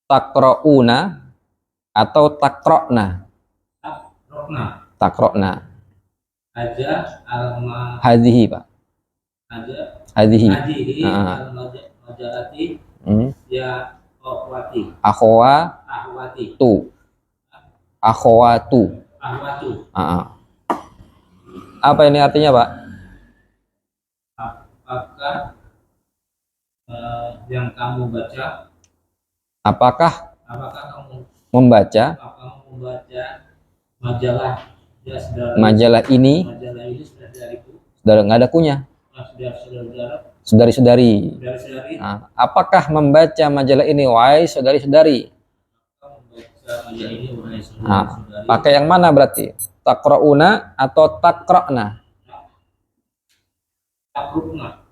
Takrouna atau takrokna. Takrokna. Aja alma Hadhihi Pak. aja Hadhihi. majalati ya akhwati akhwatu. Apa ini artinya Pak? Apakah yang kamu baca? Apakah kamu membaca majalah ya majalah ini? Saudara nggak ada kunyah. Saudari-saudari. Nah, apakah membaca majalah ini wahai saudari-saudari? Nah, pakai yang mana berarti? Takra'una atau takra'na?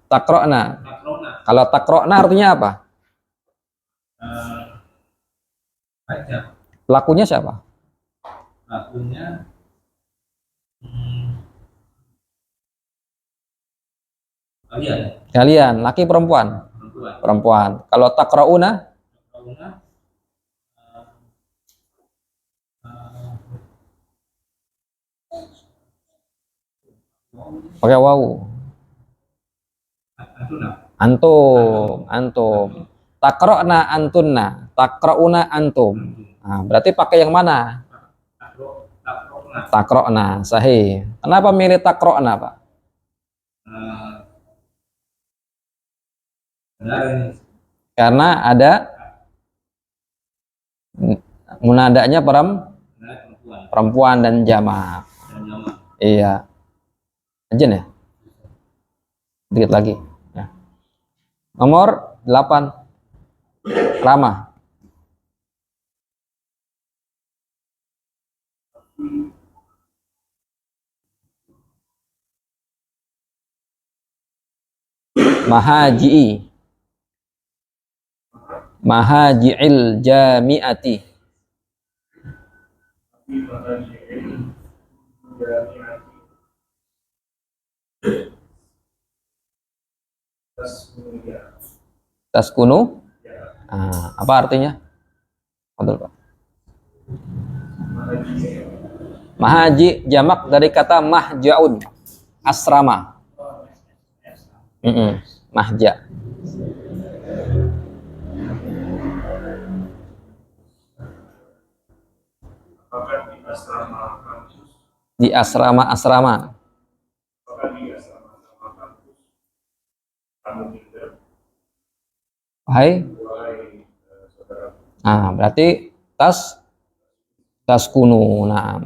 Takra'na. Kalau takra'na artinya apa? Pelakunya siapa? Pelakunya kalian Laki perempuan? perempuan. Kalau taqrauna Takrauna pakai wawu. antuna. Antum. Taqra'na antunna, taqra'una antum. Nah, berarti pakai yang mana? Takrona. Taqra'na, sahih. Kenapa milih taqra'na, Pak? Karena ada munadanya perempuan dan jamak. Iya. Ajen ya? Dikit lagi. Ya. Nomor 8. Rama. Mahaji'i. Mahaji'il jami'ati. Fi mahaji'il jami'ati tasmuya. Taskunu. Ya, Apa artinya? Betul, Pak. mahaji. Mahaji jamak dari kata mahja'un, asrama. Mahja. Apakah di asrama kampus? Di asrama-asrama. Apakah di asrama kampus kamu tinggal? Hai. Wahai saudara. Berarti taskunu. Nah.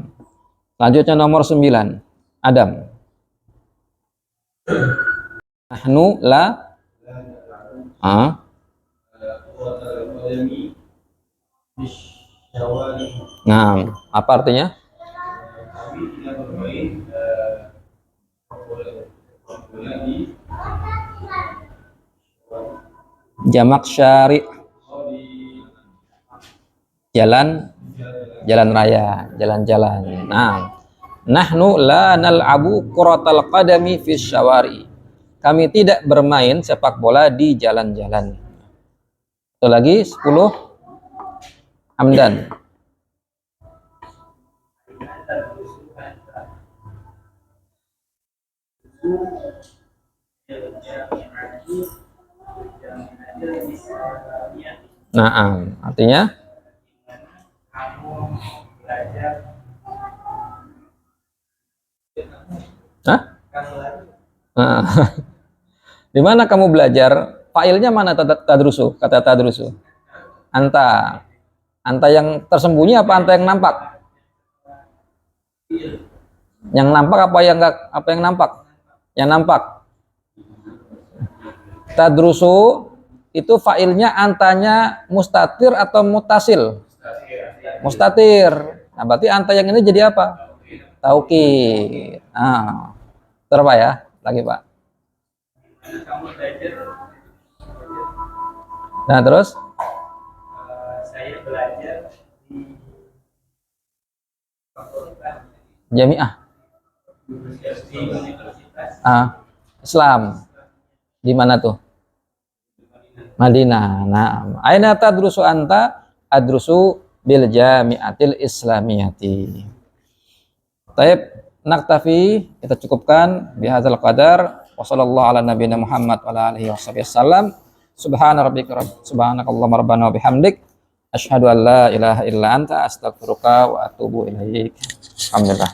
Selanjutnya nomor 9. Adam. Nahnu la Nah, apa artinya? Jamak syari'. Jalan raya, jalan-jalan. Nah, nahnu la nal'abu kuratal qadami fis syawari. Kami tidak bermain sepak bola di jalan-jalan. Satu lagi 10. Hamdan. Nah, artinya Hah? Nah, di mana kamu belajar? Failnya mana tadrusu? Kata tadrusu. Anta. Anta yang tersembunyi apa anta yang nampak? Yang nampak apa yang enggak? Apa yang nampak? Yang nampak. Tadrusu itu failnya antanya mustatir atau mutasil? Mustatir. Nah, berarti anta yang ini jadi apa? Taukid. Nah, terus Pak ya? Lagi Pak. Nah, terus? Saya belajar di Jami'ah. universitas Islam. Di mana tuh? Madinah. Nah, aina tadrusu anta? Adrusu bil jami'atil islamiyati. Taib, naktafi, kita cukupkan bihadzal qadar. Wassallallahu ala nabiyina Muhammad wa ala alihi wasallam. Subhanakallahumma rabbana wa bihamdik asyhadu an la ilaha illa anta astaghfiruka wa atubu ilaik. Alhamdulillah.